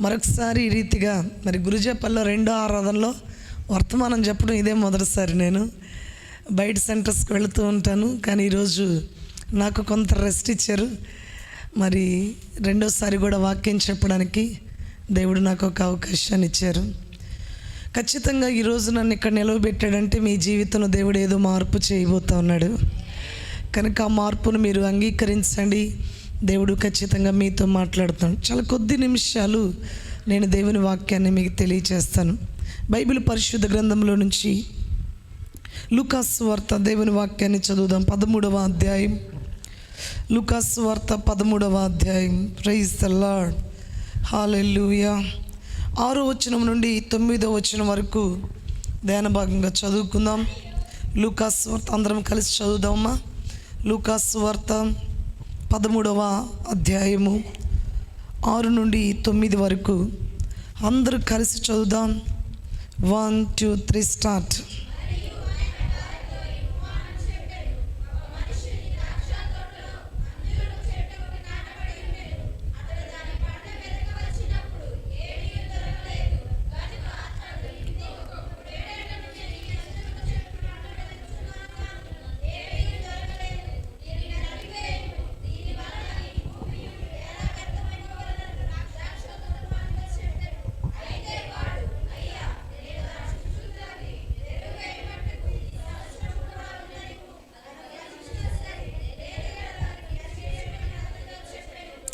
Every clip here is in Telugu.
మరొకసారి ఈ రీతిగా మరి గురుజపల్లో రెండో ఆరాధనలో వర్తమానం చెప్పడం ఇదే మొదటిసారి. నేను బయట సెంటర్స్కి వెళుతూ ఉంటాను, కానీ ఈరోజు నాకు కొంత రెస్ట్ ఇచ్చారు. మరి రెండోసారి కూడా వాక్యం చెప్పడానికి దేవుడు నాకు ఒక అవకాశాన్ని ఇచ్చారు. ఖచ్చితంగా ఈరోజు నన్ను ఇక్కడ నిలవబెట్టాడంటే మీ జీవితంలో దేవుడు ఏదో మార్పు చేయబోతూ ఉన్నాడు. కనుక ఆ మార్పును మీరు అంగీకరించండి. దేవుడు ఖచ్చితంగా మీతో మాట్లాడుతాడు. చాలా కొద్ది నిమిషాలు నేను దేవుని వాక్యాన్ని మీకు తెలియచేస్తాను. బైబిల్ పరిశుద్ధ గ్రంథంలో నుంచి లూకాసు వార్త దేవుని వాక్యాన్ని చదువుదాం. 13వ అధ్యాయం, లూకాసు వార్త 13వ అధ్యాయం. ప్రైజ్ ద లార్డ్, హల్లెలూయా. 6వ వచనం నుండి 9వ వచనం వరకు ధ్యాన భాగంగా చదువుకుందాం. లూకాసు వార్త అందరం కలిసి చదువుదామా? లూకాసు వార్త 13వ అధ్యాయము 6 నుండి 9 వరకు అందరూ కలిసి చదువుదాం. 1 2 3 స్టార్ట్.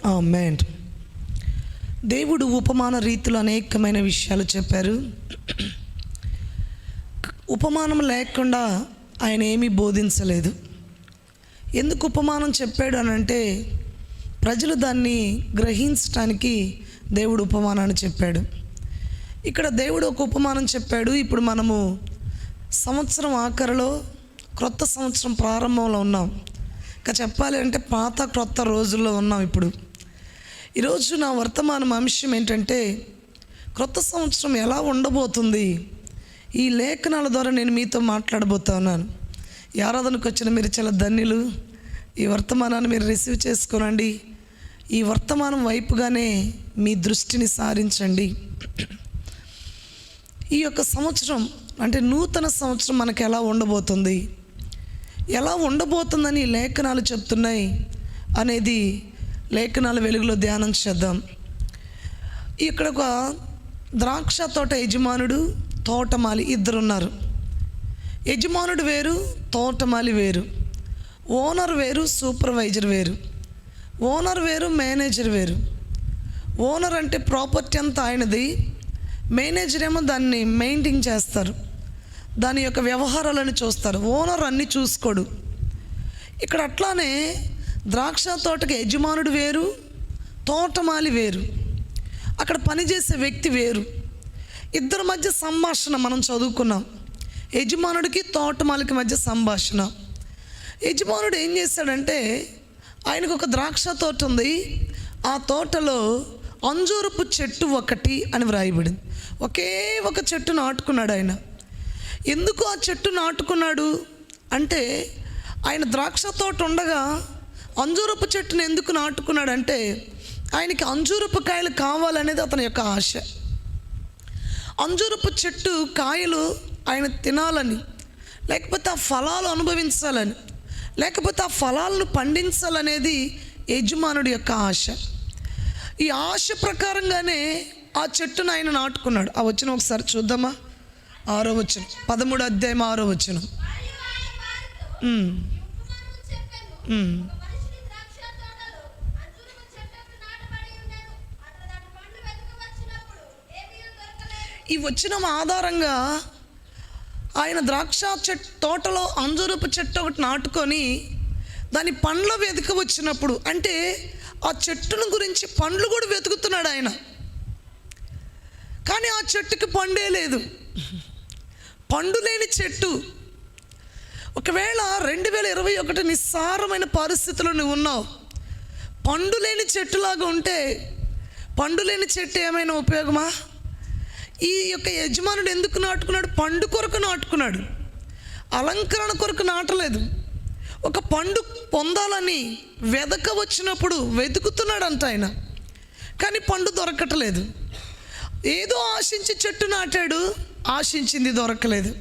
ఆమేన్. దేవుడు ఉపమాన రీతిలో అనేకమైన విషయాలు చెప్పారు. ఉపమానం లేకుండా ఆయన ఏమీ బోధించలేదు. ఎందుకు ఉపమానం చెప్పాడు అని అంటే ప్రజలు దాన్ని గ్రహించడానికి దేవుడు ఉపమానాన్ని చెప్పాడు. ఇక్కడ దేవుడు ఒక ఉపమానం చెప్పాడు. ఇప్పుడు మనము సంవత్సరం ఆఖరిలో క్రొత్త సంవత్సరం ప్రారంభంలో ఉన్నాం. ఇంకా చెప్పాలి అంటే పాత క్రొత్త రోజుల్లో ఉన్నాం. ఇప్పుడు ఈరోజు నా వర్తమానం అంశం ఏంటంటే క్రొత్త సంవత్సరం ఎలా ఉండబోతుంది, ఈ లేఖనాల ద్వారా నేను మీతో మాట్లాడబోతా ఉన్నాను. ఈ ఆరాధనకు వచ్చిన మీరు చాలా ధన్యులు. ఈ వర్తమానాన్ని మీరు రిసీవ్ చేసుకోనండి. ఈ వర్తమానం వైపుగానే మీ దృష్టిని సారించండి. ఈ యొక్క సంవత్సరం అంటే నూతన సంవత్సరం మనకు ఎలా ఉండబోతుంది, ఎలా ఉండబోతుందని లేఖనాలు చెప్తున్నాయి అనేది లేఖనాల వెలుగులో ధ్యానం చేద్దాం. ఇక్కడ ఒక ద్రాక్ష తోట యజమానుడు, తోటమాలి ఇద్దరున్నారు. యజమానుడు వేరు, తోటమాలి వేరు. ఓనర్ వేరు, సూపర్వైజర్ వేరు. ఓనర్ వేరు, మేనేజర్ వేరు. ఓనర్ అంటే ప్రాపర్టీ అంతా ఆయనది, మేనేజర్ ఏమో దాన్ని మెయింటైన్ చేస్తారు, దాని యొక్క వ్యవహారాలను చూస్తారు. ఓనర్ అన్నీ చూసుకోడు. ఇక్కడ అట్లానే ద్రాక్ష తోటకి యజమానుడు వేరు, తోటమాలి వేరు, అక్కడ పనిచేసే వ్యక్తి వేరు. ఇద్దరి మధ్య సంభాషణ మనం చదువుకున్నాం. యజమానుడికి తోటమాలికి మధ్య సంభాషణ. యజమానుడు ఏం చేశాడంటే ఆయనకు ఒక ద్రాక్ష తోట ఉంది. ఆ తోటలో అంజూరపు చెట్టు ఒకటి అని వ్రాయబడింది. ఒకే ఒక చెట్టు నాటుకున్నాడు ఆయన. ఎందుకు ఆ చెట్టు నాటుకున్నాడు అంటే ఆయన ద్రాక్ష తోట ఉండగా అంజూరపు చెట్టును ఎందుకు నాటుకున్నాడంటే ఆయనకి అంజూరపు కాయలు కావాలనేది అతని యొక్క ఆశ. అంజూరపు చెట్టు కాయలు ఆయన తినాలని, లేకపోతే ఆ ఫలాలు అనుభవించాలని, లేకపోతే ఆ ఫలాలను పండించాలనేది యజమానుడి యొక్క ఆశ. ఈ ఆశ ప్రకారంగానే ఆ చెట్టును ఆయన నాటుకున్నాడు. ఆ వచనం ఒకసారి చూద్దామా? 6వ వచనం, 13వ అధ్యాయం 6వ వచనం. ఈ వచనం ఆధారంగా ఆయన ద్రాక్ష తోటలో అంజూరపు చెట్టు ఒకటి నాటుకొని దాని పండ్ల వెతుక వచ్చినప్పుడు, అంటే ఆ చెట్టును గురించి పండ్లు కూడా వెతుకుతున్నాడు ఆయన. కానీ ఆ చెట్టుకి పండే లేదు, పండు లేని చెట్టు. ఒకవేళ 2021 నిస్సారమైన పరిస్థితుల్లో నువ్వు ఉన్నావు, పండు లేని చెట్టులాగా ఉంటే పండు లేని చెట్టు ఏమైనా ఉపయోగమా? ఈ యొక్క యజమానుడు ఎందుకు నాటుకున్నాడు? పండు కొరకు నాటుకున్నాడు, అలంకరణ కొరకు నాటలేదు. ఒక పండు పొందాలని వెదక వచ్చినప్పుడు వెతుకుతున్నాడంట ఆయన, కానీ పండు దొరకట్లేదు. ఏదో ఆశించి చెట్టు నాటాడు, ఆశించింది దొరకలేదు.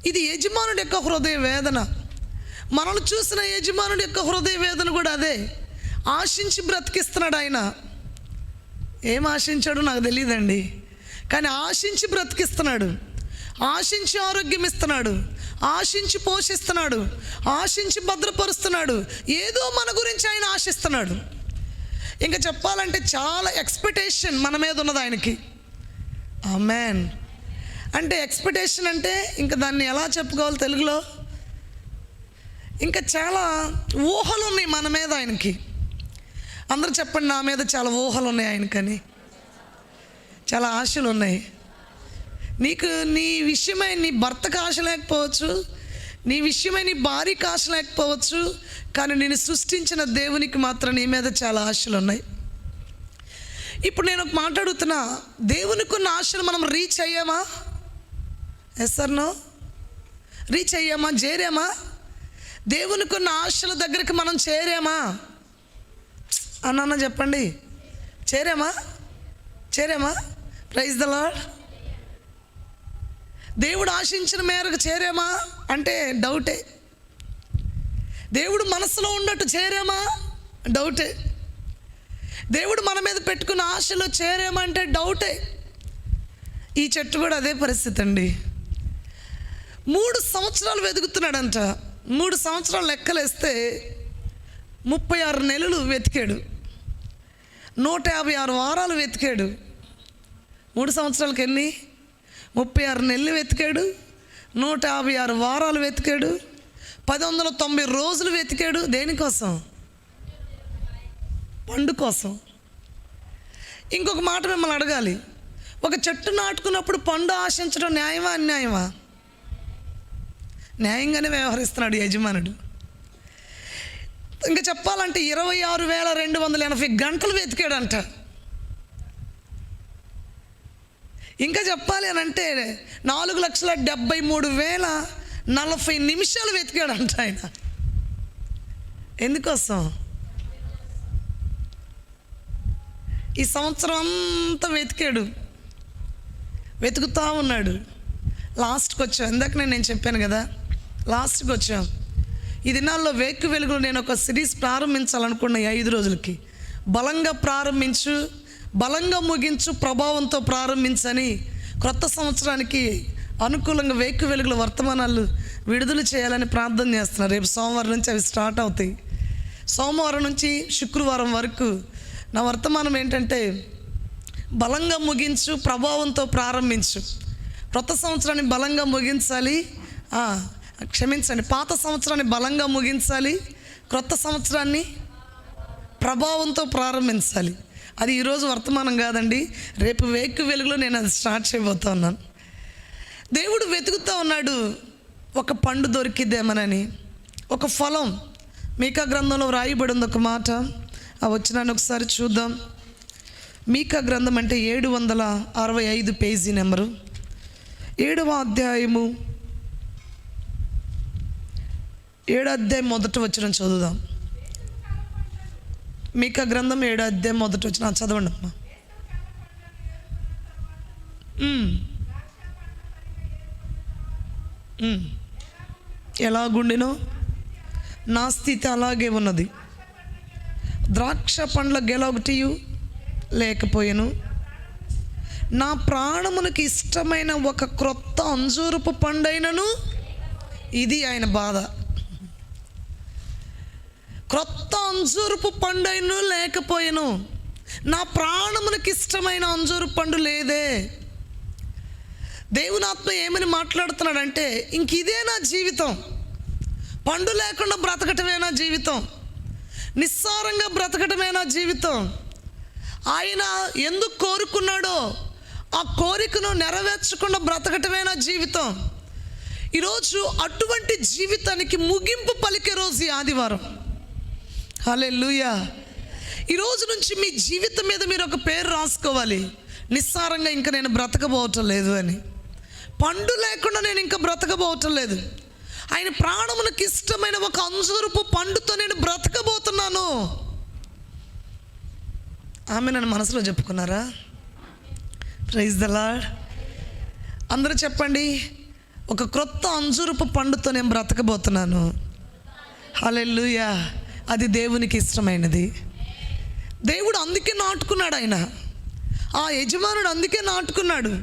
ఇది యజమానుడి యొక్క హృదయ వేదన. మనల్ని చూసిన యజమానుడి యొక్క హృదయ వేదన కూడా అదే. ఆశించి బ్రతికిస్తున్నాడు ఆయన. ఏం ఆశించాడో నాకు తెలియదండి, కానీ ఆశించి బ్రతికిస్తున్నాడు, ఆశించి ఆరోగ్యం ఇస్తున్నాడు, ఆశించి పోషిస్తున్నాడు, ఆశించి భద్రపరుస్తున్నాడు. ఏదో మన గురించి ఆయన ఆశిస్తున్నాడు. ఇంకా చెప్పాలంటే చాలా ఎక్స్పెక్టేషన్ మన మీద ఉన్నది ఆయనకి. ఆమేన్. అంటే ఎక్స్పెక్టేషన్ అంటే ఇంకా దాన్ని ఎలా చెప్పుకోవాలి తెలుగులో? ఇంకా చాలా ఊహలు ఉన్నాయి మన మీద ఆయనకి. అందరూ చెప్పండి, నా మీద చాలా ఊహలు ఉన్నాయి ఆయనకని, చాలా ఆశలు ఉన్నాయి. నీకు నీ విషయమై నీ భర్తకు ఆశ లేకపోవచ్చు, నీ విషయమై నీ భార్యకు ఆశ లేకపోవచ్చు, కానీ నేను సృష్టించిన దేవునికి మాత్రం నీ మీద చాలా ఆశలు ఉన్నాయి. ఇప్పుడు నేను ఒక మాట్లాడుతున్నా, దేవునికి ఉన్న ఆశలు మనం రీచ్ అయ్యామా? Yes or no? రీచ్ అయ్యామా? చేరామా? దేవునికి ఉన్న ఆశల దగ్గరికి మనం చేరామా అన్న చెప్పండి. చేరామా? Praise the lord. దేవుడు ఆశించిన మేరకు చేరామా అంటే డౌటే. దేవుడు మనసులో ఉన్నట్టు చేరామా? డౌటే. దేవుడు మన మీద పెట్టుకున్న ఆశలో చేరామా అంటే డౌటే. ఈ చెట్టు కూడా అదే పరిస్థితి అండి. 3 సంవత్సరాలు వెతుకుతున్నాడంట. 3 సంవత్సరాలు లెక్కలేస్తే 36 నెలలు వెతికాడు, 156 వారాలు వెతికాడు. 3 సంవత్సరాలకి ఎన్ని? 36 నెలలు వెతికాడు, 156 వారాలు వెతికాడు, 1190 రోజులు వెతికాడు. దేనికోసం? పండు కోసం. ఇంకొక మాట మిమ్మల్ని అడగాలి, ఒక చెట్టు నాటుకున్నప్పుడు పండు ఆశించడం న్యాయమా అన్యాయమా? న్యాయంగానే వ్యవహరిస్తున్నాడు యజమానుడు. ఇంకా చెప్పాలంటే 26,280 గంటలు వెతికాడంట. ఇంకా చెప్పాలి అని అంటే 4,73,040 నిమిషాలు వెతికాడంట ఆయన. ఎందుకోసం? ఈ సంవత్సరం అంతా వెతికాడు, వెతుకుతూ ఉన్నాడు. లాస్ట్కి వచ్చాం. ఇందాక నేను చెప్పాను కదా, లాస్ట్కి వచ్చాం. ఈ దినాల్లో వేకు వెలుగులో నేను ఒక సిరీస్ ప్రారంభించాలనుకున్న 5 రోజులకి. బలంగా ప్రారంభించు, బలంగా ముగించు, ప్రభావంతో ప్రారంభించని క్రొత్త సంవత్సరానికి అనుకూలంగా వేకు వెలుగుల వర్తమానాలు విడుదల చేయాలని ప్రార్థన చేస్తున్నారు. రేపు సోమవారం నుంచి అవి స్టార్ట్ అవుతాయి. సోమవారం నుంచి శుక్రవారం వరకు నా వర్తమానం ఏంటంటే, బలంగా ముగించు, ప్రభావంతో ప్రారంభించు. క్రొత్త సంవత్సరాన్ని బలంగా ముగించాలి, క్షమించండి, పాత సంవత్సరాన్ని బలంగా ముగించాలి, క్రొత్త సంవత్సరాన్ని ప్రభావంతో ప్రారంభించాలి. అది ఈరోజు వర్తమానం కాదండి, రేపు వేకు వెలుగులో నేను అది స్టార్ట్ చేయబోతా ఉన్నాను. దేవుడు వెతుకుతూ ఉన్నాడు ఒక పండు దొరికిద్దేమనని, ఒక ఫలం. మీకా గ్రంథంలో రాయబడి ఉంది ఒక మాట. ఆ వచ్చినాన్ని ఒకసారి చూద్దాం. మీకా గ్రంథం అంటే 765 పేజీ నెంబరు, 7వ అధ్యాయము 7వ అధ్యాయం 1వ వచనం చదువుదాం. మీకా గ్రంథం 7వ అధ్యాయం 1వ వచనం చదవండి అమ్మా. ఎలాగుండినో నా స్థితి అలాగే ఉన్నది. ద్రాక్ష పండ్ల గెలొకటియు లేకపోయెను, నా ప్రాణమునకు ఇష్టమైన ఒక క్రొత్త అంజూరపు పండైనను. ఇది ఆయన బాధ. క్రొత్త అంజూరపు పండైనను లేకపోయెను, నా ప్రాణమునకు ఇష్టమైన అంజూరపు పండు లేదే. దేవుని ఆత్మ ఏమని మాట్లాడుతున్నాడంటే, ఇంక ఇదే నా జీవితం, పండు లేకుండా బ్రతకటమే నా జీవితం, నిస్సారంగా బ్రతకటమే నా జీవితం. ఆయన ఎందుకు కోరుకున్నాడో ఆ కోరికను నెరవేర్చకుండా బ్రతకటమే నా జీవితం. ఈరోజు అటువంటి జీవితానికి ముగింపు పలికే రోజు ఈ ఆదివారం. హల్లెలూయా. ఈరోజు నుంచి మీ జీవితం మీద మీరు ఒక పేరు రాసుకోవాలి, నిస్సారంగా ఇంకా నేను బ్రతకబోవటం లేదు అని. పండు లేకుండా నేను ఇంకా బ్రతకబోవటం లేదు. ఆయన ప్రాణమునకు ఇష్టమైన ఒక అంజూరపు పండుతో నేను బ్రతకబోతున్నాను. ఆమె నన్ను మనసులో చెప్పుకున్నారా? Praise the lord. అందరూ చెప్పండి, ఒక క్రొత్త అంజూరపు పండుతో నేను బ్రతకబోతున్నాను. హల్లెలూయా. అది దేవునికి ఇష్టమైనది. దేవుడు అందుకే నాటుకున్నాడు. ఆయన ఆ యజమానుడు అందుకే నాటుకున్నాడు.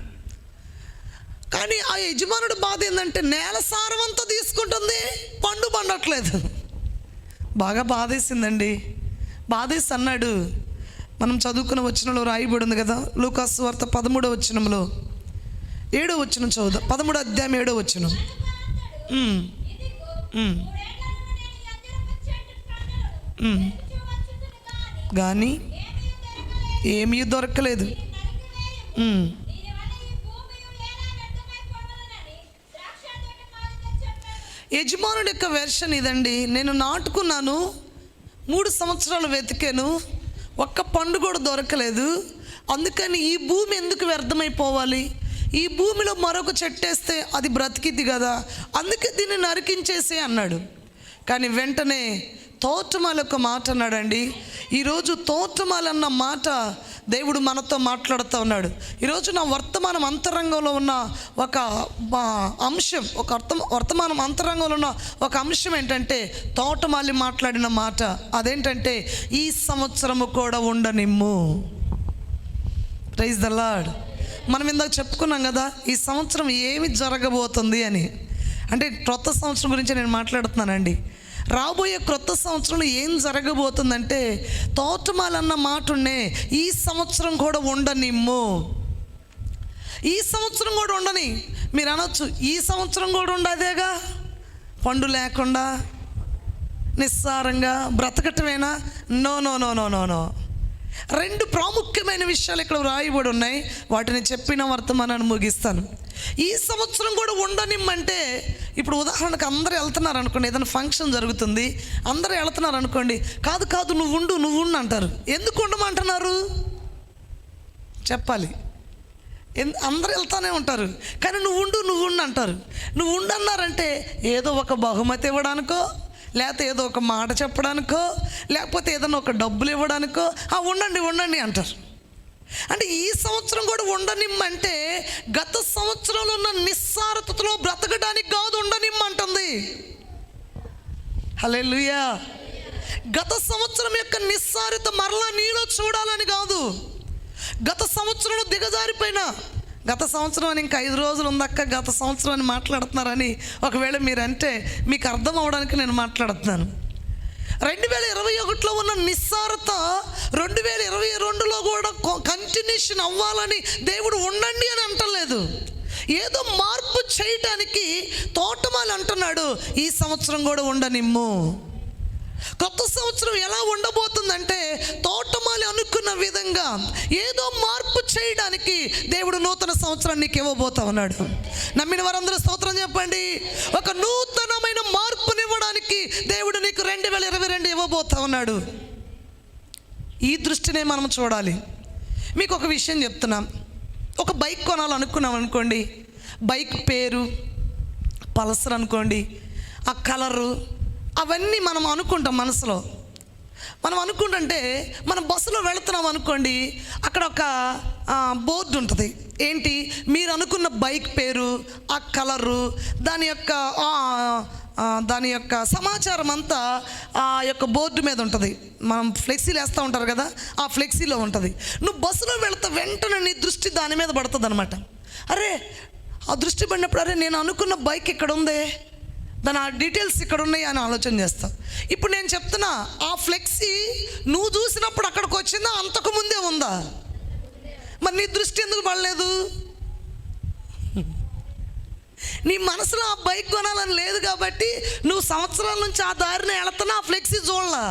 కానీ ఆ యజమానుడు బాధ ఏంటంటే నేల సారం అంతా తీసుకుంటుంది, పండు పండట్లేదు. బాగా బాధేసిందండి. బాధేసి అన్నాడు, మనం చదువుకున్న వచనంలో రాయబడి ఉంది కదా, లూకాసు వార్త 13వ వచనంలో 7వ వచనం చదువుదాం. 13వ అధ్యాయం 7వ వచనం. కానీ ఏమీ దొరకలేదు. యజమానుడి యొక్క వెర్షన్ ఇదండి. నేను నాటుకున్నాను, 3 సంవత్సరాలు వెతికాను, ఒక్క పండు కూడా దొరకలేదు. అందుకని ఈ భూమి ఎందుకు వ్యర్థమైపోవాలి, ఈ భూమిలో మరొక చెట్టేస్తే అది బ్రతికిద్ది కదా, అందుకే దీన్ని నరికించేసే అన్నాడు. కానీ వెంటనే తోటమాలి ఒక మాట అన్నాడండి. ఈరోజు తోటమాలి అన్న మాట దేవుడు మనతో మాట్లాడుతూ ఉన్నాడు. ఈరోజు నా వర్తమానం అంతరంగంలో ఉన్న ఒక అంశం, వర్తమానం అంతరంగంలో ఉన్న ఒక అంశం ఏంటంటే తోటమాలి మాట్లాడిన మాట. అదేంటంటే ఈ సంవత్సరము కూడా ఉండనిమ్ము. Praise the lord. మనం ఇందాక చెప్పుకున్నాం కదా, ఈ సంవత్సరం ఏమి జరగబోతుంది అని. అంటే క్రొత్త సంవత్సరం గురించి నేను మాట్లాడుతున్నానండి. రాబోయే క్రొత్త సంవత్సరంలో ఏం జరగబోతుందంటే తోటమాలి అన్న మాట ఉండే, ఈ సంవత్సరం కూడా ఉండనిమ్ము. ఈ సంవత్సరం కూడా ఉండని. మీరు అనొచ్చు, ఈ సంవత్సరం కూడా ఉండదేగా, పండు లేకుండా నిస్సారంగా బ్రతకటమేనా? No no no no no no. 2 ప్రాముఖ్యమైన విషయాలు ఇక్కడ రాయబడి ఉన్నాయి. వాటిని చెప్పిన వర్తమానాన్ని ముగిస్తాను. ఈ సంవత్సరం కూడా ఉండనిమ్మంటే, ఇప్పుడు ఉదాహరణకు అందరూ వెళ్తున్నారు అనుకోండి, ఏదైనా ఫంక్షన్ జరుగుతుంది, అందరూ వెళ్తున్నారు అనుకోండి, కాదు కాదు నువ్వు ఉండు అంటారు. ఎందుకు ఉండమంటున్నారు చెప్పాలి. అందరూ వెళ్తానే ఉంటారు, కానీ నువ్వు ఉండు అంటారు. నువ్వు ఉండన్నారంటే ఏదో ఒక బహుమతి ఇవ్వడానికో, లేకపోతే ఏదో ఒక మాట చెప్పడానికో, లేకపోతే ఏదైనా ఒక డబ్బులు ఇవ్వడానికో ఉండండి అంటారు. అంటే ఈ సంవత్సరం కూడా ఉండనిమ్మంటే గత సంవత్సరంలో ఉన్న నిస్సారతలో బ్రతకడానికి కాదు ఉండనిమ్మంటుంది. హల్లెలూయా. గత సంవత్సరం యొక్క నిస్సారత మరలా నీలో చూడాలని కాదు. గత సంవత్సరంలో దిగజారిపోయినా, గత సంవత్సరం అని ఇంకా 5 రోజులు ఉందక్క, గత సంవత్సరం అని మాట్లాడుతున్నారని ఒకవేళ మీరంటే మీకు అర్థం అవడానికి నేను మాట్లాడుతున్నాను. 2021లో ఉన్న నిస్సారత 2022లో కూడా కంటిన్యూషన్ అవ్వాలని దేవుడు ఉండండి అని అంటలేదు. ఏదో మార్పు చేయటానికి తోటమాలి అంటున్నాడు, ఈ సంవత్సరం కూడా ఉండనిమ్ము. కొత్త సంవత్సరం ఎలా ఉండబోతుందంటే తోటమాలి అనుకున్న విధంగా ఏదో మార్పు చేయడానికి దేవుడు నూతన సంవత్సరాన్ని నీకు ఇవ్వబోతా ఉన్నాడు. నమ్మిన వారందరూ స్తోత్రం చెప్పండి. ఒక నూతనమైన మార్పునివ్వడానికి దేవుడు నీకు 2022 ఇవ్వబోతా ఉన్నాడు. ఈ దృష్టినే మనం చూడాలి. మీకు ఒక విషయం చెప్తున్నాం. ఒక బైక్ కొనాలనుకున్నాం అనుకోండి, బైక్ పేరు పల్సర్ అనుకోండి, ఆ కలరు అవన్నీ మనం అనుకుంటాం మనసులో. మనం అనుకుంటుంటే మనం బస్సులో వెళుతున్నాం అనుకోండి, అక్కడ ఒక బోర్డు ఉంటుంది. ఏంటి? మీరు అనుకున్న బైక్ పేరు, ఆ కలరు, దాని యొక్క సమాచారం అంతా ఆ యొక్క బోర్డు మీద ఉంటుంది. మనం ఫ్లెక్సీలు వేస్తూ ఉంటారు కదా, ఆ ఫ్లెక్సీలో ఉంటుంది. నువ్వు బస్సులో వెళితే వెంటనే నీ దృష్టి దాని మీద పడుతుంది అనమాట. అరే, ఆ దృష్టి పడినప్పుడు అరే నేను అనుకున్న బైక్ ఇక్కడ ఉందే, దాని ఆ డీటెయిల్స్ ఇక్కడ ఉన్నాయి అని ఆలోచన చేస్తా. ఇప్పుడు నేను చెప్తున్నా, ఆ ఫ్లెక్సీ నువ్వు చూసినప్పుడు అక్కడికి వచ్చిందా, అంతకు ముందే ఉందా? మరి నీ దృష్టి ఎందుకు పడలేదు? నీ మనసులో ఆ బైక్ కొనాలని లేదు కాబట్టి నువ్వు సంవత్సరాల నుంచి ఆ దారిని వెళుతున్నా ఆ ఫ్లెక్సీ చూడలా.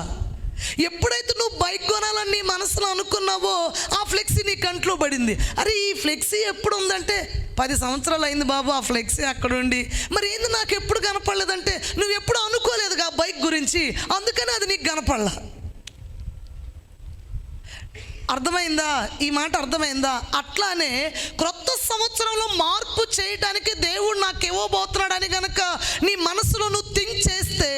ఎప్పుడైతే నువ్వు బైక్ కొనాలని నీ మనసులో అనుకున్నావో ఆ ఫ్లెక్సీ నీ కంట్లో పడింది. అరే ఈ ఫ్లెక్సీ ఎప్పుడు ఉందంటే 10 సంవత్సరాలు అయింది బాబు ఆ ఫ్లెక్సీ అక్కడ ఉండి. మరి ఏంది నాకు ఎప్పుడు కనపడలేదంటే నువ్వు ఎప్పుడు అనుకోలేదుగా బైక్ గురించి, అందుకని అది నీకు కనపడలా. అర్థమైందా? ఈ మాట అర్థమైందా? అట్లానే క్రొత్త సంవత్సరంలో మార్పు చేయడానికి దేవుడు నాకు ఇవ్వబోతున్నాడని కనుక నీ మనసులో నువ్వు థింక్ చేస్తే,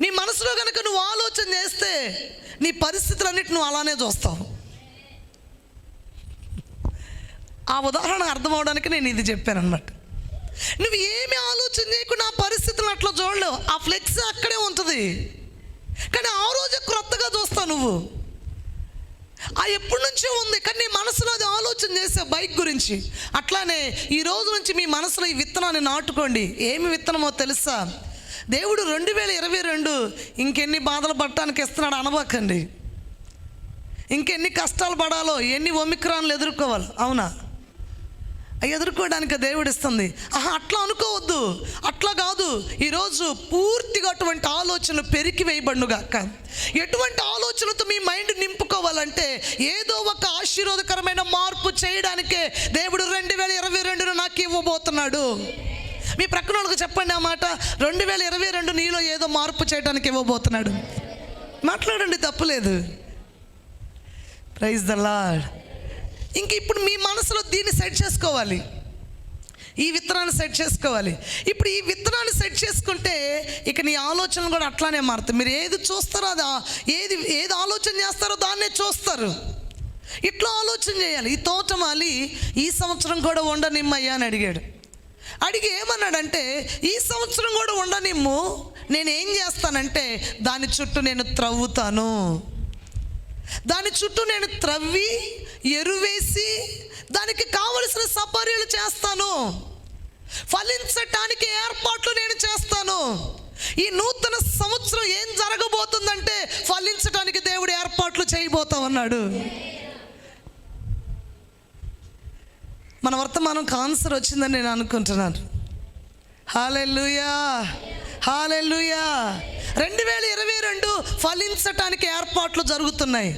నీ మనసులో కనుక నువ్వు ఆలోచన చేస్తే నీ పరిస్థితులన్నిటి నువ్వు అలానే చూస్తావు. ఆ ఉదాహరణ అర్థం అవడానికి నేను ఇది చెప్పాను అన్నమాట. నువ్వు ఏమి ఆలోచన చేయకుండా ఆ పరిస్థితులను అట్లా చూడలేవు. ఆ ఫ్లెక్స్ అక్కడే ఉంటుంది, కానీ ఆ రోజే క్రొత్తగా చూస్తావు నువ్వు. ఆ ఎప్పటి నుంచో ఉంది, కానీ నీ మనసులో అది ఆలోచన చేసావు బైక్ గురించి. అట్లానే ఈ రోజు నుంచి మీ మనసులో ఈ విత్తనాన్ని నాటుకోండి. ఏమి విత్తనమో తెలుసా? దేవుడు 2022 ఇంకెన్ని బాధలు పడటానికి ఇస్తున్నాడు అనబాకండి. ఇంకెన్ని కష్టాలు పడాలో, ఎన్ని ఒమిక్రాన్లు ఎదుర్కోవాలి. అవునా? ఎదుర్కోవడానికి దేవుడు ఇస్తుంది. అట్లా అనుకోవద్దు, అట్లా కాదు. ఈరోజు పూర్తిగా అటువంటి ఆలోచనలు పెరికి వేయబడునుగాక. ఎటువంటి ఆలోచనలతో మీ మైండ్ నింపుకోవాలంటే ఏదో ఒక ఆశీర్వాదకరమైన మార్పు చేయడానికే దేవుడు 2022 నాకు ఇవ్వబోతున్నాడు. మీ ప్రక్కన వాళ్ళకి చెప్పండి ఆ మాట. 2022 నీలో ఏదో మార్పు చేయడానికి ఇవ్వబోతున్నాడు. మాట్లాడండి, తప్పులేదు. Praise the lord. ఇంక ఇప్పుడు మీ మనసులో దీన్ని సెట్ చేసుకోవాలి, ఈ విత్తనాన్ని సెట్ చేసుకోవాలి. ఇప్పుడు ఈ విత్తనాన్ని సెట్ చేసుకుంటే ఇక నీ ఆలోచనలు కూడా అట్లానే మారుతాయి. మీరు ఏది చూస్తారో ఏది ఆలోచన చేస్తారో దాన్నే చూస్తారు. ఇట్లా ఆలోచన చేయాలి. ఈ తోటమాలి ఈ సంవత్సరం కూడా ఉండనిమ్మయ్యా అని అడిగి ఏమన్నాడంటే, ఈ సంవత్సరం కూడా ఉండనిమ్ము, నేనేం చేస్తానంటే దాని చుట్టూ నేను త్రవ్వుతాను, దాని చుట్టూ నేను త్రవ్వి ఎరువేసి దానికి కావలసిన సపర్యలు చేస్తాను, ఫలించటానికి ఏర్పాట్లు నేను చేస్తాను. ఈ నూతన సంవత్సరం ఏం జరగబోతుందంటే ఫలించటానికి దేవుడు ఏర్పాట్లు చేయబోతామన్నాడు. మన వర్తమానం ఆన్సర్ వచ్చిందని నేను అనుకుంటున్నాను. హల్లెలూయా, హల్లెలూయా. 2022 ఫలించటానికి ఏర్పాట్లు జరుగుతున్నాయి.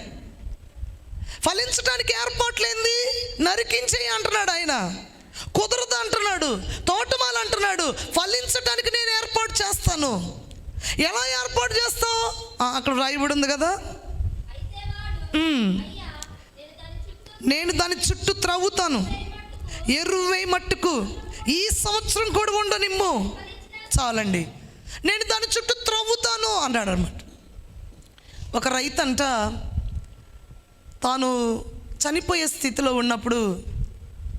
ఫలించటానికి ఏర్పాట్లు ఏంది? నరికించేయి అంటున్నాడు ఆయన, కుదరదు అంటున్నాడు. తోటమాల అంటున్నాడు, ఫలించటానికి నేను ఏర్పాటు చేస్తాను. ఎలా ఏర్పాటు చేస్తావు? అక్కడ రాయబడి ఉంది కదా, నేను దాని చుట్టూ త్రవ్వుతాను, ఎరువై మట్టుకు ఈ సంవత్సరం కూడా ఉండనిమ్ము. చాలండి, నేను దాని చుట్టూ త్రవ్వుతాను అన్నాడు అన్నమాట. ఒక రైతు అంట తాను చనిపోయే స్థితిలో ఉన్నప్పుడు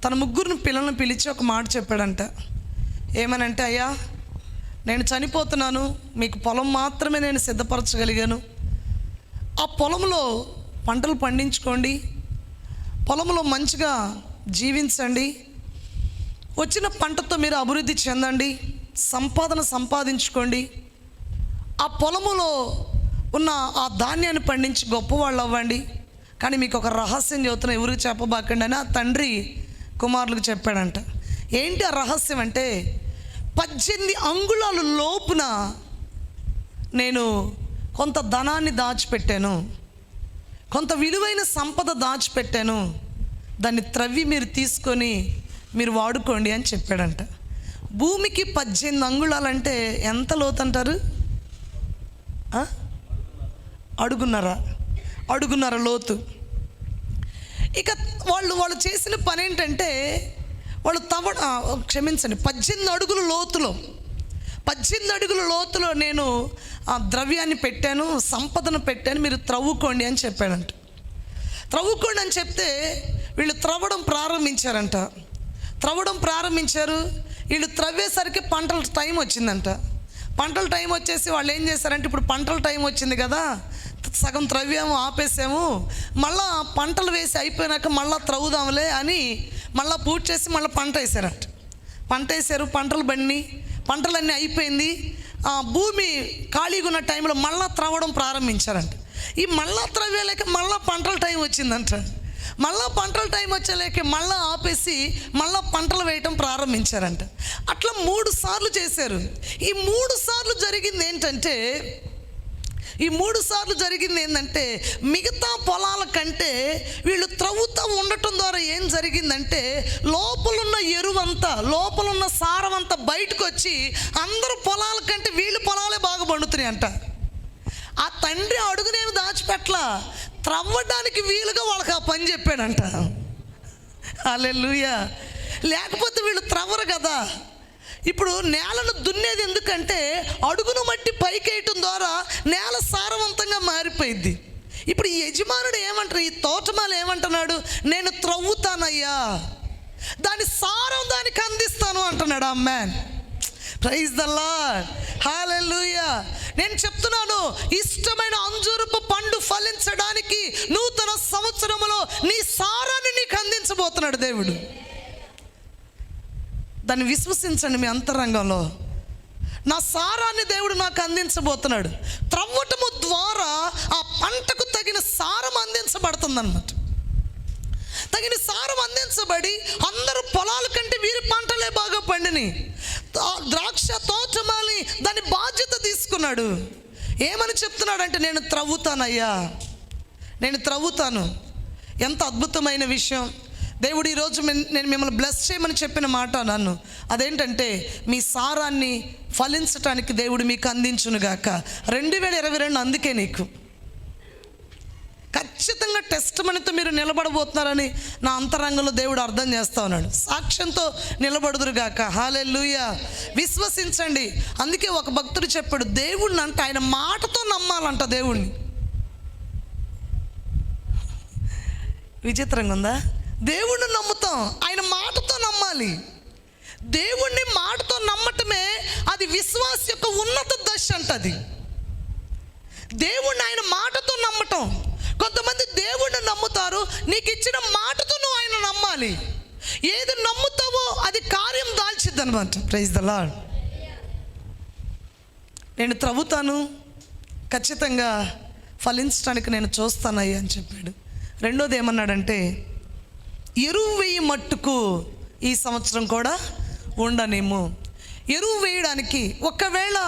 తన 3 పిల్లలను పిలిచి ఒక మాట చెప్పాడంట. ఏమనంటే, అయ్యా నేను చనిపోతున్నాను, మీకు పొలం మాత్రమే నేను సిద్ధపరచగలిగాను. ఆ పొలంలో పంటలు పండించుకోండి, పొలంలో మంచిగా జీవించండి, వచ్చిన పంటతో మీరు అభివృద్ధి చెందండి, సంపాదన సంపాదించుకోండి, ఆ పొలములో ఉన్న ఆ ధాన్యాన్ని పండించి గొప్పవాళ్ళు అవ్వండి. కానీ మీకు ఒక రహస్యం చెబుతున్నా, ఎవరికి చెప్పబాకండి అని ఆ తండ్రి కుమారులకు చెప్పాడంట. ఏంటి ఆ రహస్యం అంటే, 18 అంగుళాలు లోపున నేను కొంత ధనాన్ని దాచిపెట్టాను, కొంత విలువైన సంపద దాచిపెట్టాను, దాన్ని త్రవ్వి మీరు తీసుకొని మీరు వాడుకోండి అని చెప్పాడంట. భూమికి 18 అంగుళాలంటే ఎంత లోతు అంటారు? అడుగున్నర లోతు. ఇక వాళ్ళు చేసిన పని ఏంటంటే, వాళ్ళు 18 అడుగుల లోతులో 18 అడుగుల లోతులో నేను ఆ ద్రవ్యాన్ని పెట్టాను, సంపదను పెట్టాను, మీరు త్రవ్వుకోండి అని చెప్పాడంట. త్రవ్వుకోండి అని చెప్తే వీళ్ళు త్రవ్వడం ప్రారంభించారంట. వీళ్ళు త్రవ్వేసరికి పంటల టైం వచ్చిందంట. పంటల టైం వచ్చేసి వాళ్ళు ఏం చేశారంటే, ఇప్పుడు పంటల టైం వచ్చింది కదా, సగం త్రవ్యాము ఆపేసాము, మళ్ళా పంటలు వేసి అయిపోయినాక మళ్ళీ త్రవ్వుదాంలే అని మళ్ళీ పూర్తి చేసి మళ్ళీ పంట వేసారంట. పంటలన్నీ అయిపోయింది. ఆ భూమి ఖాళీగా ఉన్న టైంలో మళ్ళీ త్రవ్వడం ప్రారంభించారంట. ఈ మళ్ళా త్రవ్వేలేక మళ్ళీ పంటల టైం వచ్చిందంట. మళ్ళీ పంటల టైం వచ్చేలేక మళ్ళీ ఆపేసి మళ్ళీ పంటలు వేయటం ప్రారంభించారంట. అట్లా 3 సార్లు చేశారు. ఈ 3 సార్లు జరిగింది ఏంటంటే మిగతా పొలాల కంటే వీళ్ళు త్రవ్వుతూ ఉండటం ద్వారా ఏం జరిగిందంటే, లోపలున్న ఎరువంతా, లోపలున్న సారమంతా బయటకు వచ్చి అందరూ పొలాల కంటే వీళ్ళ పొలాలే బాగా పండుతున్నాయి అంట. ఆ తండ్రి అడుగునేమి దాచిపెట్లా, త్రవ్వడానికి వీలుగా వాళ్ళకి ఆ పని చెప్పాడంట. హల్లెలూయా. లేకపోతే వీళ్ళు త్రవ్వరు కదా. ఇప్పుడు నేలను దున్నేది ఎందుకంటే, అడుగును మట్టి పైకేయటం ద్వారా నేల సారవంతంగా మారిపోయింది. ఇప్పుడు ఈ యజమానుడు ఏమంటారు, ఈ తోటమాల ఏమంటున్నాడు, నేను త్రవ్వుతానయ్యా, దాని సారం దానికి అందిస్తాను అంటున్నాడు. ఆమేన్, ప్రైజ్ ద లార్డ్, హల్లెలూయా. నేను చెప్తున్నాను, ఇష్టమైన అంజూరపు పండు ఫలించడానికి నూతన సంవత్సరములో నీ సారాన్ని నీకు అందించబోతున్నాడు దేవుడు. దాన్ని విశ్వసించండి మీ అంతరంగంలో. నా సారాన్ని దేవుడు నాకు అందించబోతున్నాడు. త్రవ్వటము ద్వారా ఆ పంటకు తగిన సారం అందించబడుతుందన్నమాట. తగిన సారం అందించబడి అందరూ పొలాల కంటే వీరి పంటలే బాగా పండిని. ద్రాక్ష తోటమాలి దాని బాధ్యత తీసుకున్నాడు. ఏమని చెప్తున్నాడంటే, నేను త్రవ్వుతానయ్యా, నేను త్రవ్వుతాను. ఎంత అద్భుతమైన విషయం. దేవుడు ఈరోజు నేను మిమ్మల్ని బ్లెస్ చేయమని చెప్పిన మాట నన్ను, అదేంటంటే మీ సారాన్ని ఫలించటానికి దేవుడు మీకు అందించునుగాక. 2022 అందుకే నీకు ఖచ్చితంగా టెస్ట్ మనతో మీరు నిలబడబోతున్నారని నా అంతరంగంలో దేవుడు అర్థం చేస్తా ఉన్నాడు. సాక్ష్యంతో నిలబడుదురుగాక. హల్లెలూయా. విశ్వసించండి. అందుకే ఒక భక్తుడు చెప్పాడు, దేవుడిని అంటే ఆయన మాటతో నమ్మాలంట. దేవుణ్ణి విచిత్రంగా ఉందా? దేవుణ్ణి నమ్ముతాం, ఆయన మాటతో నమ్మాలి. దేవుణ్ణి మాటతో నమ్మటమే అది విశ్వాస యొక్క ఉన్నత దశ అంటది. దేవుణ్ణి ఆయన మాటతో నమ్మటం. కొంతమంది దేవుణ్ణి నమ్ముతారు, నీకు ఇచ్చిన మాటతో నువ్వు ఆయన నమ్మాలి. ఏది నమ్ముతావో అది కార్యం దాల్చిద్ది అనమాట. Praise the lord. నేను త్రవ్వుతాను, ఖచ్చితంగా ఫలించడానికి నేను చూస్తానయ్యా అని చెప్పాడు. రెండోది ఏమన్నాడంటే, ఎరువు వేయి మట్టుకు ఈ సంవత్సరం కూడా ఉండనేమో. ఎరువు వేయడానికి ఒకవేళ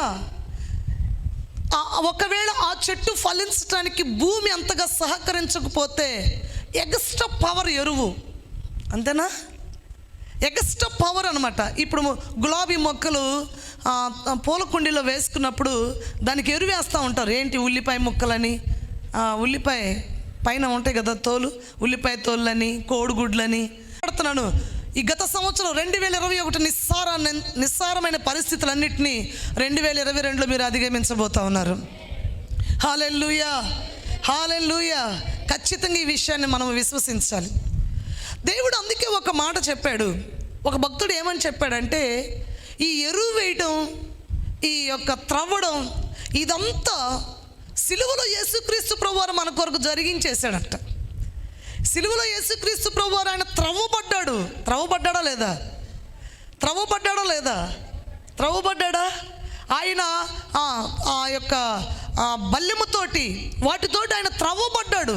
ఆ చెట్టు ఫలించడానికి భూమి అంతగా సహకరించకపోతే ఎక్స్ట్రా పవర్ ఎరువు, అంతేనా? ఎక్స్ట్రా పవర్ అనమాట. ఇప్పుడు గులాబీ మొక్కలు పూల కుండీలో వేసుకున్నప్పుడు దానికి ఎరువు వేస్తూ ఉంటారు. ఏంటి? ఉల్లిపాయ ముక్కలని, ఉల్లిపాయ పైన ఉంటాయి కదా తోలు, ఉల్లిపాయ తోళ్ళని, కోడిగుడ్లని పడుతున్నాను. ఈ గత సంవత్సరం 2021 నిస్సారమైన పరిస్థితులన్నింటినీ 2022లో మీరు అధిగమించబోతా ఉన్నారు. హల్లెలూయా, హల్లెలూయా. ఖచ్చితంగా ఈ విషయాన్ని మనం విశ్వసించాలి. దేవుడు అందుకే ఒక మాట చెప్పాడు. ఒక భక్తుడు ఏమని చెప్పాడంటే, ఈ ఎరువు వేయడం, ఈ యొక్క త్రవ్వడం, ఇదంతా సిలువలో యేసుక్రీస్తు ప్రభువారు మన కొరకు జరిగించేశాడంట. సిలువలో యేసుక్రీస్తు ప్రభువారు ఆయన త్రవ్వబడ్డాడా లేదా? ఆయన ఆ యొక్క బల్లెముతోటి వాటితోటి ఆయన త్రవ్వబడ్డాడు,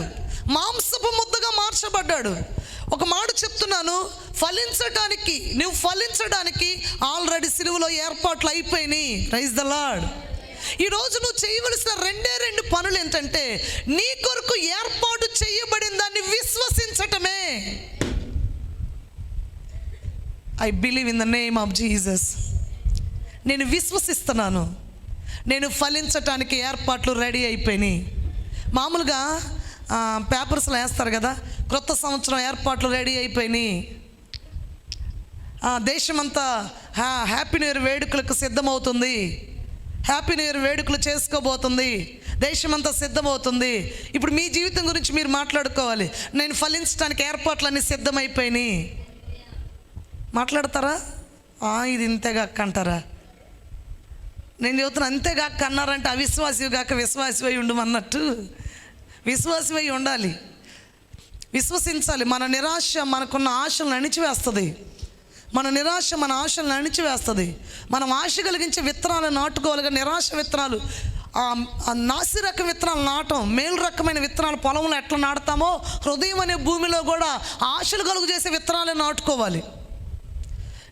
మాంసపు ముద్దగా మార్చబడ్డాడు. ఒక మాట చెప్తున్నాను, నువ్వు ఫలించడానికి ఆల్రెడీ సిలువలో ఏర్పాట్లు అయిపోయినాయి. Praise the lord. ఈరోజు నువ్వు చేయవలసిన రెండు పనులు ఏంటంటే, నీ కొరకు ఏర్పాటు చేయబడిన దాన్ని విశ్వసించటమే. I believe in the name of Jesus. నేను విశ్వసిస్తున్నాను, నేను ఫలించటానికి ఏర్పాట్లు రెడీ అయిపోయినాయి. మామూలుగా పేపర్స్లో వేస్తారు కదా, క్రొత్త సంవత్సరం ఏర్పాట్లు రెడీ అయిపోయినాయి, దేశమంతా హ్యాపీ న్యూ ఇయర్ వేడుకలకు సిద్ధమవుతుంది, హ్యాపీ న్యూ ఇయర్ వేడుకలు చేసుకోబోతుంది, దేశమంతా సిద్ధమవుతుంది. ఇప్పుడు మీ జీవితం గురించి మీరు మాట్లాడుకోవాలి. నేను ఫలించడానికి ఏర్పాట్లన్నీ సిద్ధమైపోయినాయి మాట్లాడతారా? ఇది ఇంతేగాక అంటారా? నేను చెబుతున్నా, అంతేగాక అన్నారంటే అవిశ్వాసి గాక విశ్వాసివై ఉండమన్నట్టు. విశ్వాసివై ఉండాలి, విశ్వసించాలి. మన నిరాశ మనకున్న ఆశలను అణిచివేస్తుంది. మన నిరాశ మన ఆశలను అణిచివేస్తుంది. మనం ఆశ కలిగించే విత్తనాలు నాటుకోవాలిగా. నిరాశ విత్తనాలు, నాసి రకం విత్తనాలు నాటం, మేలు రకమైన విత్తనాలు పొలంలో ఎట్లా నాటుతామో హృదయం అనే భూమిలో కూడా ఆశలు కలుగు చేసే విత్తనాలే నాటుకోవాలి.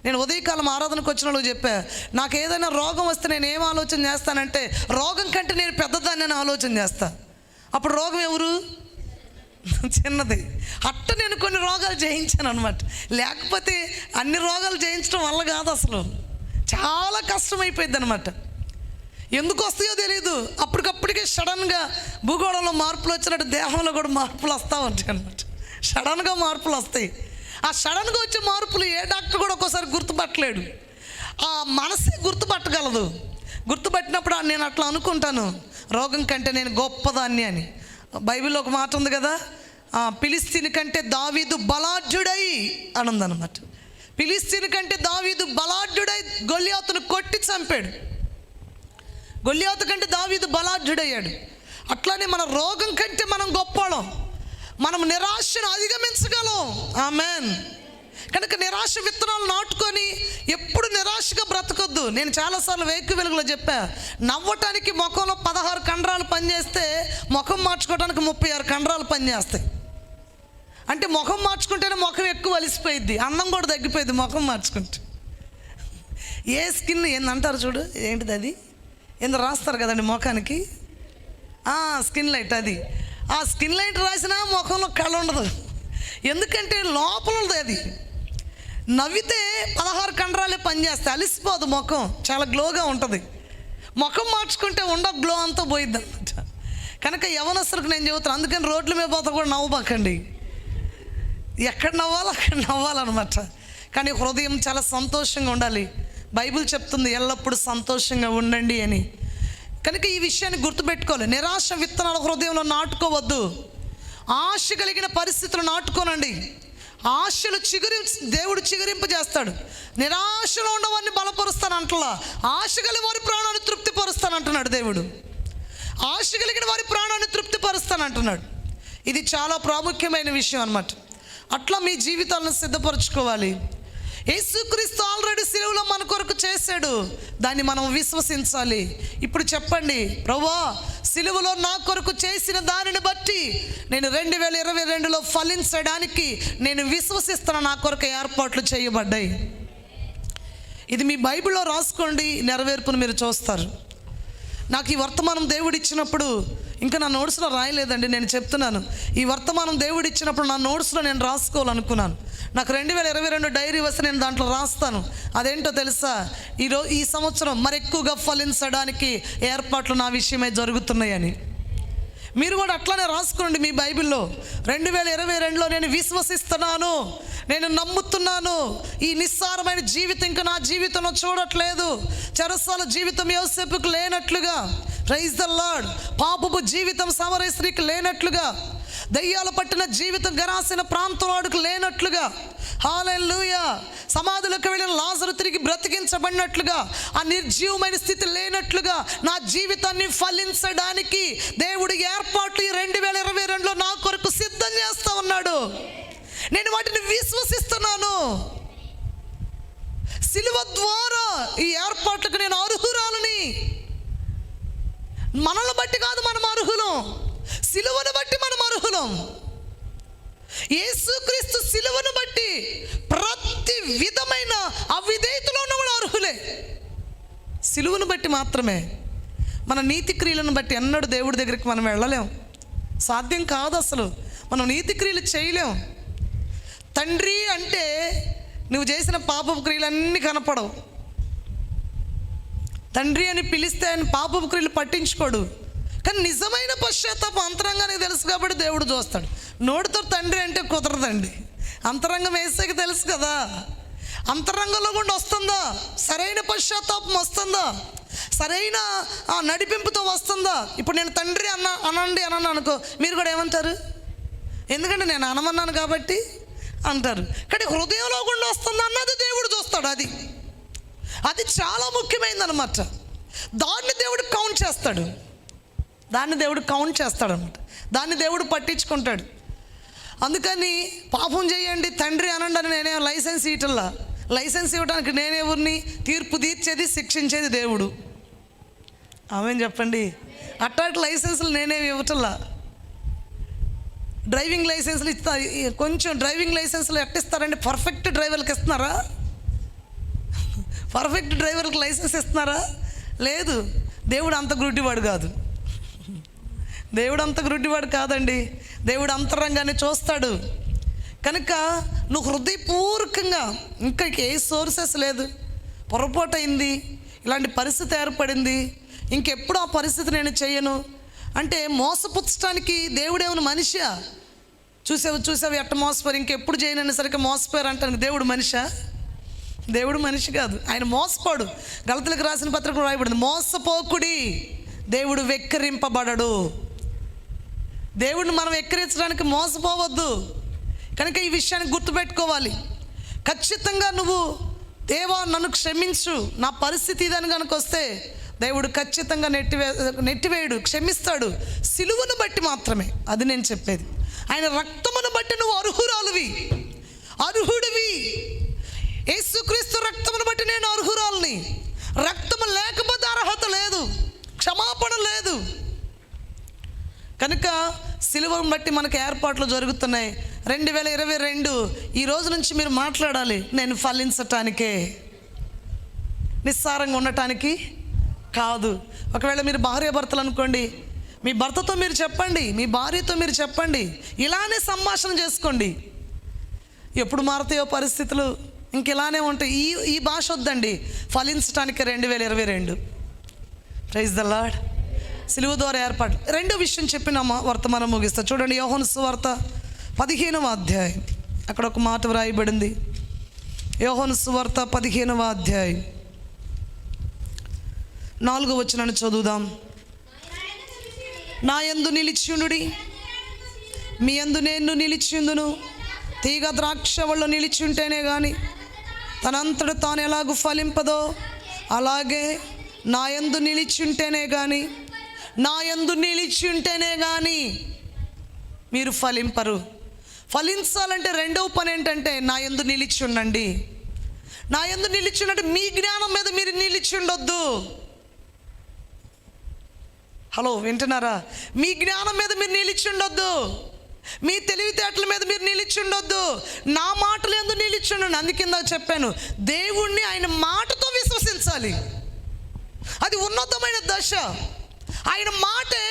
నేను ఉదయకాలం ఆరాధనకు వచ్చిన వాళ్ళు చెప్పా, నాకు ఏదైనా రోగం వస్తే నేను ఏం ఆలోచన చేస్తానంటే, రోగం కంటే నేను పెద్దదాన్ని అని ఆలోచన చేస్తా. అప్పుడు రోగం ఎవరు? చిన్నది. అట్ట నేను కొన్ని రోగాలు జయించాను అనమాట. లేకపోతే అన్ని రోగాలు జయించడం వల్ల కాదు, అసలు చాలా కష్టమైపోయింది అనమాట. ఎందుకు వస్తాయో తెలియదు. అప్పటికప్పటికే సడన్గా భూగోళంలో మార్పులు వచ్చినట్టు దేహంలో కూడా మార్పులు వస్తూ ఉంటాయి అనమాట. సడన్గా మార్పులు వస్తాయి. ఆ సడన్గా వచ్చే మార్పులు ఏ డాక్టర్ కూడా ఒక్కోసారి గుర్తుపట్టలేడు. ఆ మనసే గుర్తుపట్టగలదు. గుర్తుపట్టినప్పుడు నేను అట్లా అనుకుంటాను, రోగం కంటే నేను గొప్పదాన్ని అని. బైబిల్లో ఒక మాట ఉంది కదా, ఫిలిస్తీని కంటే దావీదు బలాఢ్యుడై అని ఉందన్నమాట. ఫిలిస్తీన్ కంటే దావీదు బలాఢ్యుడై గొల్యాతును కొట్టి చంపాడు. గొల్యాతు కంటే దావీదు బలాఢ్యుడయ్యాడు. అట్లానే మన రోగం కంటే మనం గొప్పవాళ్ళం. మనం నిరాశను అధిగమించగలం. ఆమెన్. కనుక నిరాశ విత్తనాలు నాటుకొని ఎప్పుడు నిరాశగా బ్రతకొద్దు. నేను చాలాసార్లు వేకు వెలుగులో చెప్పా, నవ్వటానికి ముఖంలో 16 కండరాలు పనిచేస్తే ముఖం మార్చుకోవడానికి 36 కండరాలు పనిచేస్తాయి. అంటే ముఖం మార్చుకుంటేనే ముఖం ఎక్కువ అలిసిపోయిద్ది, అన్నం కూడా తగ్గిపోయింది ముఖం మార్చుకుంటే. ఏ స్కిన్ ఏందంటారు చూడు, ఏంటిది అది, ఏందో రాస్తారు కదండి ముఖానికి, స్కిన్ లైట్. అది ఆ స్కిన్ లైట్ రాసినా ముఖంలో కళ ఉండదు. ఎందుకంటే లోపల ఉంది అది. నవ్వితే 16 కండరాలే పనిచేస్తాయి, అలిసిపోదు ముఖం, చాలా గ్లోగా ఉంటుంది. ముఖం మార్చుకుంటే గ్లో అంతా పోయిద్ది అనమాట. కనుక యవనస్తులకు నేను చెబుతాను, అందుకని రోడ్ల మీద పోతా కూడా నవ్వబాకండి. ఎక్కడ నవ్వాలో అక్కడ నవ్వాలన్నమాట. కానీ హృదయం చాలా సంతోషంగా ఉండాలి. బైబిల్ చెప్తుంది ఎల్లప్పుడూ సంతోషంగా ఉండండి అని. కనుక ఈ విషయాన్ని గుర్తుపెట్టుకోవాలి. నిరాశ విత్తనాలు హృదయంలో నాటుకోవద్దు. ఆశ కలిగిన పరిస్థితులు నాటుకోనండి. ఆశలు దేవుడు చిగురింపజేస్తాడు. నిరాశలో ఉన్నవారిని బలపరుస్తాను అంటలా, ఆశ కలిగిన వారి ప్రాణాన్ని తృప్తిపరుస్తాను అంటున్నాడు దేవుడు. ఆశ కలిగిన వారి ప్రాణాన్ని తృప్తిపరుస్తాను అంటున్నాడు. ఇది చాలా ప్రాముఖ్యమైన విషయం అన్నమాట. అట్లా మీ జీవితాలను సిద్ధపరచుకోవాలి. యేసుక్రీస్తు ఆల్రెడీ సిలువలో మన కొరకు చేశాడు, దాన్ని మనం విశ్వసించాలి. ఇప్పుడు చెప్పండి, ప్రభువా సిలువలో నా కొరకు చేసిన దానిని బట్టి నేను 2022లో ఫలించడానికి నేను విశ్వసిస్తున్న, నా కొరకు ఏర్పాట్లు చేయబడ్డాయి. ఇది మీ బైబిల్లో రాసుకోండి, నెరవేర్పును మీరు చూస్తారు. నాకు ఈ వర్తమానం దేవుడు ఇచ్చినప్పుడు, ఇంకా నా నోట్స్లో రాయలేదండి, నేను చెప్తున్నాను. ఈ వర్తమానం దేవుడు ఇచ్చినప్పుడు నా నోట్స్లో నేను రాసుకోవాలనుకున్నాను. నాకు 2022 డైరీ వస్తే నేను దాంట్లో రాస్తాను. అదేంటో తెలుసా, ఈ సంవత్సరం మరి ఎక్కువగా ఫలించడానికి ఏర్పాట్లు నా విషయమై జరుగుతున్నాయని. మీరు కూడా అట్లానే రాసుకోండి మీ బైబిల్లో. 2022లో నేను విశ్వసిస్తున్నాను, నేను నమ్ముతున్నాను, ఈ నిస్సారమైన జీవితం ఇంకా నా జీవితంలో చూడట్లేదు. చెరసాల జీవితం యోసేపుకు లేనట్లుగా, ప్రైజ్ ద లార్డ్, పాపపు జీవితం సమరయ స్త్రీకి లేనట్లుగా, దయ్యాలు పట్టిన జీవితం గరాసిన ప్రాంతంవాడికి లేనట్లుగా, హల్లెలూయా, సమాధులకు వెళ్ళిన లాజరు తిరిగి బ్రతికించబడినట్లుగా, ఆ నిర్జీవమైన స్థితి లేనట్లుగా నా జీవితాన్ని ఫలించడానికి దేవుడి ఏర్పాట్లు ఈ 2022లో నా కొరకు సిద్ధం చేస్తా ఉన్నాడు. నేను వాటిని విశ్వసిస్తున్నాను. సిలువ ద్వారా ఈ ఏర్పాట్లకు నేను అర్హురాలని. మనల్ని బట్టి కాదు మనం అర్హులం, సిలువను బట్టి మనం అర్హులం. యేసుక్రీస్తు సిలువను బట్టి ప్రతి విధమైన అవిధేయతలో ఉన్న కూడా అర్హులే. సిలువను బట్టి మాత్రమే. మన నీతి క్రియలను బట్టి ఎన్నడూ దేవుడి దగ్గరికి మనం వెళ్ళలేం, సాధ్యం కాదు. అసలు మనం నీతి క్రియలు చేయలేం. తండ్రి అంటే నువ్వు చేసిన పాపపు క్రియలన్నీ కనపడవు. తండ్రి అని పిలిస్తే ఆయన పాపపు క్రియలు పట్టించుకోడు. కానీ నిజమైన పశ్చాత్తాపం అంతరంగానికి తెలుసు కాబట్టి దేవుడు చూస్తాడు. నోటితో తండ్రి అంటే కుదరదండి, అంతరంగం వేసేకి తెలుసు కదా. అంతరంగంలో కూడా వస్తుందా, సరైన పశ్చాత్తాపం వస్తుందా, సరైన నడిపింపుతో వస్తుందా. ఇప్పుడు నేను తండ్రి అనండి అనుకో, మీరు కూడా ఏమంటారు? ఎందుకంటే నేను అనమన్నాను కాబట్టి అంటారు. కానీ హృదయంలో కూడా వస్తుంది అన్నది దేవుడు చూస్తాడు. అది చాలా ముఖ్యమైనది అనమాట. దాన్ని దేవుడు కౌంట్ చేస్తాడు, అనమాట. దాన్ని దేవుడు పట్టించుకుంటాడు. అందుకని పాపం చేయండి తండ్రి అనండి అని నేనే లైసెన్స్ ఇవ్వటల్లా. లైసెన్స్ ఇవ్వడానికి నేనెవరిని? తీర్పు తీర్చేది, శిక్షించేది దేవుడు. ఆమెన్ చెప్పండి. అట్టాటి లైసెన్సులు నేనేమి ఇవ్వటల్లా. డ్రైవింగ్ లైసెన్సులు ఇస్తారు. కొంచెం డ్రైవింగ్ లైసెన్సులు ఎట్టిస్తారండి? పర్ఫెక్ట్ డ్రైవర్లకు ఇస్తున్నారా? పర్ఫెక్ట్ డ్రైవర్లకు లైసెన్స్ ఇస్తున్నారా? లేదు. దేవుడు అంత గుడ్డివాడు కాదు. కాదండి. దేవుడు అంతరంగాన్ని చూస్తాడు. కనుక నువ్వు హృదయపూర్వకంగా, ఇంకా ఏ సోర్సెస్ లేదు, పొరపాటు అయింది, ఇలాంటి పరిస్థితి ఏర్పడింది, ఇంకెప్పుడు ఆ పరిస్థితి నేను చెయ్యను అంటే మోసపుచ్చడానికి దేవుడేమన్నా మనిషా? చూసావు ఎట్ట మోసపోయారు, ఇంకెప్పుడు చేయనని సరిగ్గా మోసపోయారు అంటాను. దేవుడు మనిషా? దేవుడు మనిషి కాదు, ఆయన మోసపోడు. గలతీయులకు రాసిన పత్రికలో రాయబడింది, మోసపోకుడి, దేవుడు వెక్కిరింపబడడు. దేవుడిని మనం వెక్కిరించడానికి మోసపోవద్దు. కనుక ఈ విషయాన్ని గుర్తుపెట్టుకోవాలి. ఖచ్చితంగా నువ్వు దేవా నన్ను క్షమించు, నా పరిస్థితి ఇదని కనుక వస్తే దేవుడు ఖచ్చితంగా నెట్టివేయడు, క్షమిస్తాడు. సిలువను బట్టి మాత్రమే, అది నేను చెప్పేది. ఆయన రక్తమును బట్టి నువ్వు అర్హుడివి. యేసుక్రీస్తు రక్తమును బట్టి నేను అర్హురాలని. రక్తము లేకపోతే అర్హత లేదు, క్షమాపణ లేదు. కనుక సిలువను బట్టి మనకు ఏర్పాట్లు జరుగుతున్నాయి. 2022 ఈ రోజు నుంచి మీరు మాట్లాడాలి, నేను ఫలించటానికే, నిస్సారంగా ఉండటానికి కాదు. ఒకవేళ మీరు భార్యాభర్తలు అనుకోండి, మీ భర్తతో మీరు చెప్పండి, మీ భార్యతో మీరు చెప్పండి, ఇలానే సంభాషణ చేసుకోండి. ఎప్పుడు మారుతాయో పరిస్థితులు, ఇంక ఇలానే ఉంటాయి. ఈ భాష వద్దండి, ఫలించటానికి 2022. Praise the lord. సిలువ ద్వారా ఏర్పాటు. రెండో విషయం చెప్పిన వర్తమానం ముగిస్తా. చూడండి, యోహాను సువార్త 15వ అధ్యాయం, అక్కడ ఒక మాట వ్రాయబడింది. యోహాను సువార్త 15వ అధ్యాయం 4వ వచనాన్ని చదువుదాం. నా యందు నిలిచియుండుడి, మీ యందు నేను నిలిచియుందును. తీగ ద్రాక్షవల్లో నిలిచియుంటేనే కానీ తనంతట తాను ఎలాగూ ఫలింపదో, అలాగే నా యందు నిలిచియుంటేనే కానీ మీరు ఫలింపరు. ఫలించాలంటే రెండవ పని ఏంటంటే నా యందు నిలిచి ఉండండి. నా యందు నిలిచి ఉండండి. మీ జ్ఞానం మీద మీరు నిలిచి ఉండొద్దు. హలో, వింటున్నారా? మీ జ్ఞానం మీద మీరు నిలిచి ఉండొద్దు, మీ తెలివితేటల మీద మీరు నిలిచి ఉండొద్దు. నా మాటలు యందు నిలిచి ఉండండి. అందుకింద చెప్పాను, దేవుణ్ణి ఆయన మాటతో విశ్వసించాలి. అది ఉన్నతమైన దశ. ఆయన మాటే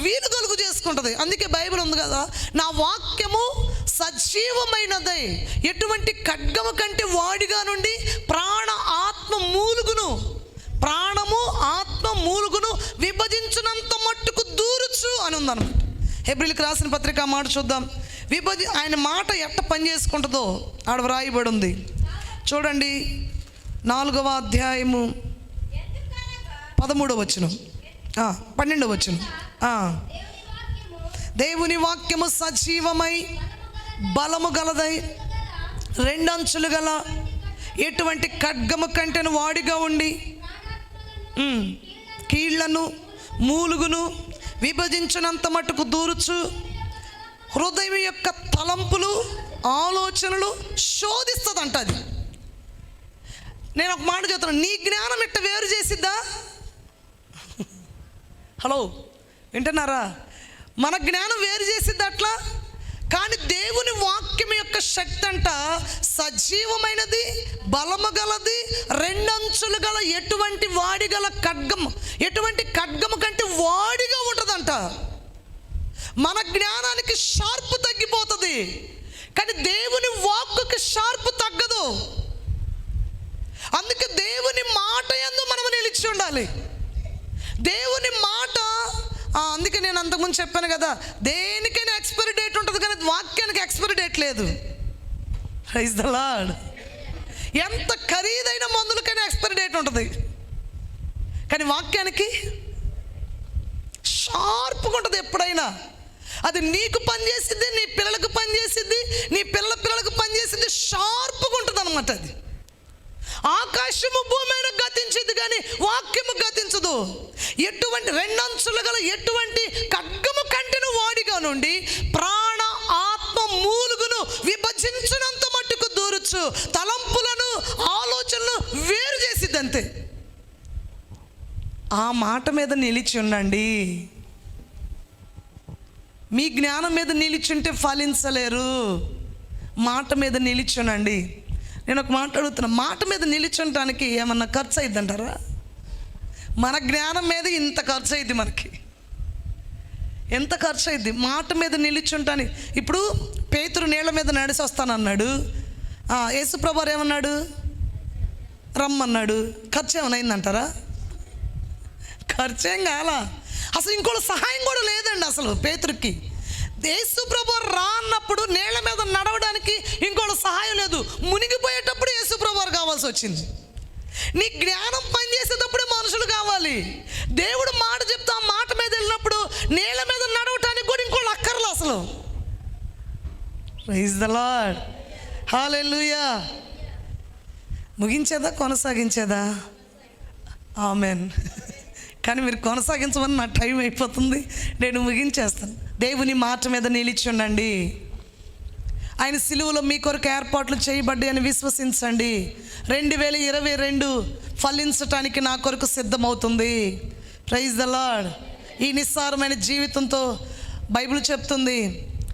వీలు కలుగు చేసుకుంటుంది. అందుకే బైబిల్ ఉంది కదా, నా వాక్యము సజీవమైనదై ఎటువంటి ఖడ్గము కంటే వాడిగా నుండి ప్రాణము ఆత్మ మూలుగును విభజించినంత మట్టుకు దూరుచు అని ఉందన్నమాట. హెబ్రీయులకు రాసిన పత్రిక ఆ మాట చూద్దాం. ఆయన మాట ఎట్ట పని చేసుకుంటుందో ఆడ వ్రాయబడి ఉంది. చూడండి, 4వ అధ్యాయము 13వ వచనం, 12వ వచనం. దేవుని వాక్యము సజీవమై బలము గలదై 2 అంచులు గల ఎటువంటి ఖడ్గము కంటెను వాడిగా ఉండి కీళ్లను మూలుగును విభజించినంత మట్టుకు దూరుచు హృదయం యొక్క తలంపులు ఆలోచనలు శోధిస్తుందంట. అది నేను ఒక మాట చెప్తున్నాను, నీ జ్ఞానం ఇట్ట వేరు చేసిద్దా? హలో, వింటున్నారా? మన జ్ఞానం వేరు చేసిద్ది అట్లా. కానీ దేవుని వాక్యం యొక్క శక్తి అంట సజీవమైనది, బలము గలది, 2 అంచులు గల ఎటువంటి ఖడ్గము కంటే వాడిగా ఉంటుందంట. మన జ్ఞానానికి షార్ప్ తగ్గిపోతుంది, కానీ దేవుని వాక్కుకి షార్ప్ తగ్గదు. అందుకే దేవుని మాట యందు మనం నిలిచి ఉండాలి. దేవుని మాట, అందుకే నేను అంతకుముందు చెప్పాను కదా, దేనికైనా ఎక్స్పైరీ డేట్ ఉంటుంది, కానీ వాక్యానికి ఎక్స్పైరీ డేట్ లేదు. Praise the lord. ఎంత ఖరీదైన మందులకైనా ఎక్స్పైరీ డేట్ ఉంటుంది, కానీ వాక్యానికి షార్ప్గా ఉంటుంది ఎప్పుడైనా. అది నీకు పనిచేసిద్ది, నీ పిల్లలకు పనిచేసిద్ది, నీ పిల్లలకు పనిచేసిద్ది, షార్ప్గా ఉంటుంది అనమాట. అది ఆకాశము భూమిని గతించింది, కానీ వాక్యము గతించదు. ఎటువంటి 2 అంచులు గల ఎటువంటి ఖడ్గము కంటెను వాడిగా నుండి ప్రాణ ఆత్మ మూలుగును విభజించినంత మట్టుకు దూరుచు తలంపులను ఆలోచనలు వేరు చేసిద్ది. అంతే. ఆ మాట మీద నిలిచి ఉండండి. మీ జ్ఞానం మీద నిలిచుంటే ఫలించలేరు. మాట మీద నిలిచునండి. నేను ఒక మాట అడుగుతున్నా, మాట మీద నిలిచుంటానికి ఏమన్నా ఖర్చు అయింది అంటారా? మన జ్ఞానం మీద ఇంత ఖర్చు అయింది. మనకి ఎంత ఖర్చు అయింది మాట మీద నిలిచుంటానికి. ఇప్పుడు పేతురు నీళ్ళ మీద నడిచి వస్తానన్నాడు. యేసుప్రభువారు ఏమన్నాడు? రమ్మన్నాడు. ఖర్చు ఏమైనా అయిందంటారా? ఖర్చేం కాలా. అసలు ఇంకోటి సహాయం కూడా లేదండి అసలు పేతురుకి. యేసుప్రభువారు రా అన్నప్పుడు నీళ్ళ మీద నడవడానికి ఇంకోటి సహాయం లేదు. మునిగిపోయేటప్పుడు యేసుప్రభువారు కావాల్సి వచ్చింది. నీ జ్ఞానం పనిచేసేటప్పుడు మనుషులు కావాలి. దేవుడు మాట చెప్తా ఆ మాట మీద వెళ్ళినప్పుడు నీళ్ళ మీద నడవటానికి కూడా ఇంకోటి అక్కర్లే అసలు. Praise the lord. హల్లెలూయా. ముగించేదా కొనసాగించేదా? ఆమెన్. కానీ మీరు కొనసాగించమని నా టైం అయిపోతుంది, నేను ముగించేస్తాను. దేవుని మాట మీద నిలిచి ఉండండి. ఆయన సిలువలో మీ కొరకు ఏర్పాట్లు చేయబడ్డాయి అని విశ్వసించండి. 2022 ఫలించటానికి నా కొరకు సిద్ధమవుతుంది. Praise the lord. ఈ నిస్సారమైన జీవితంతో బైబిల్ చెప్తుంది,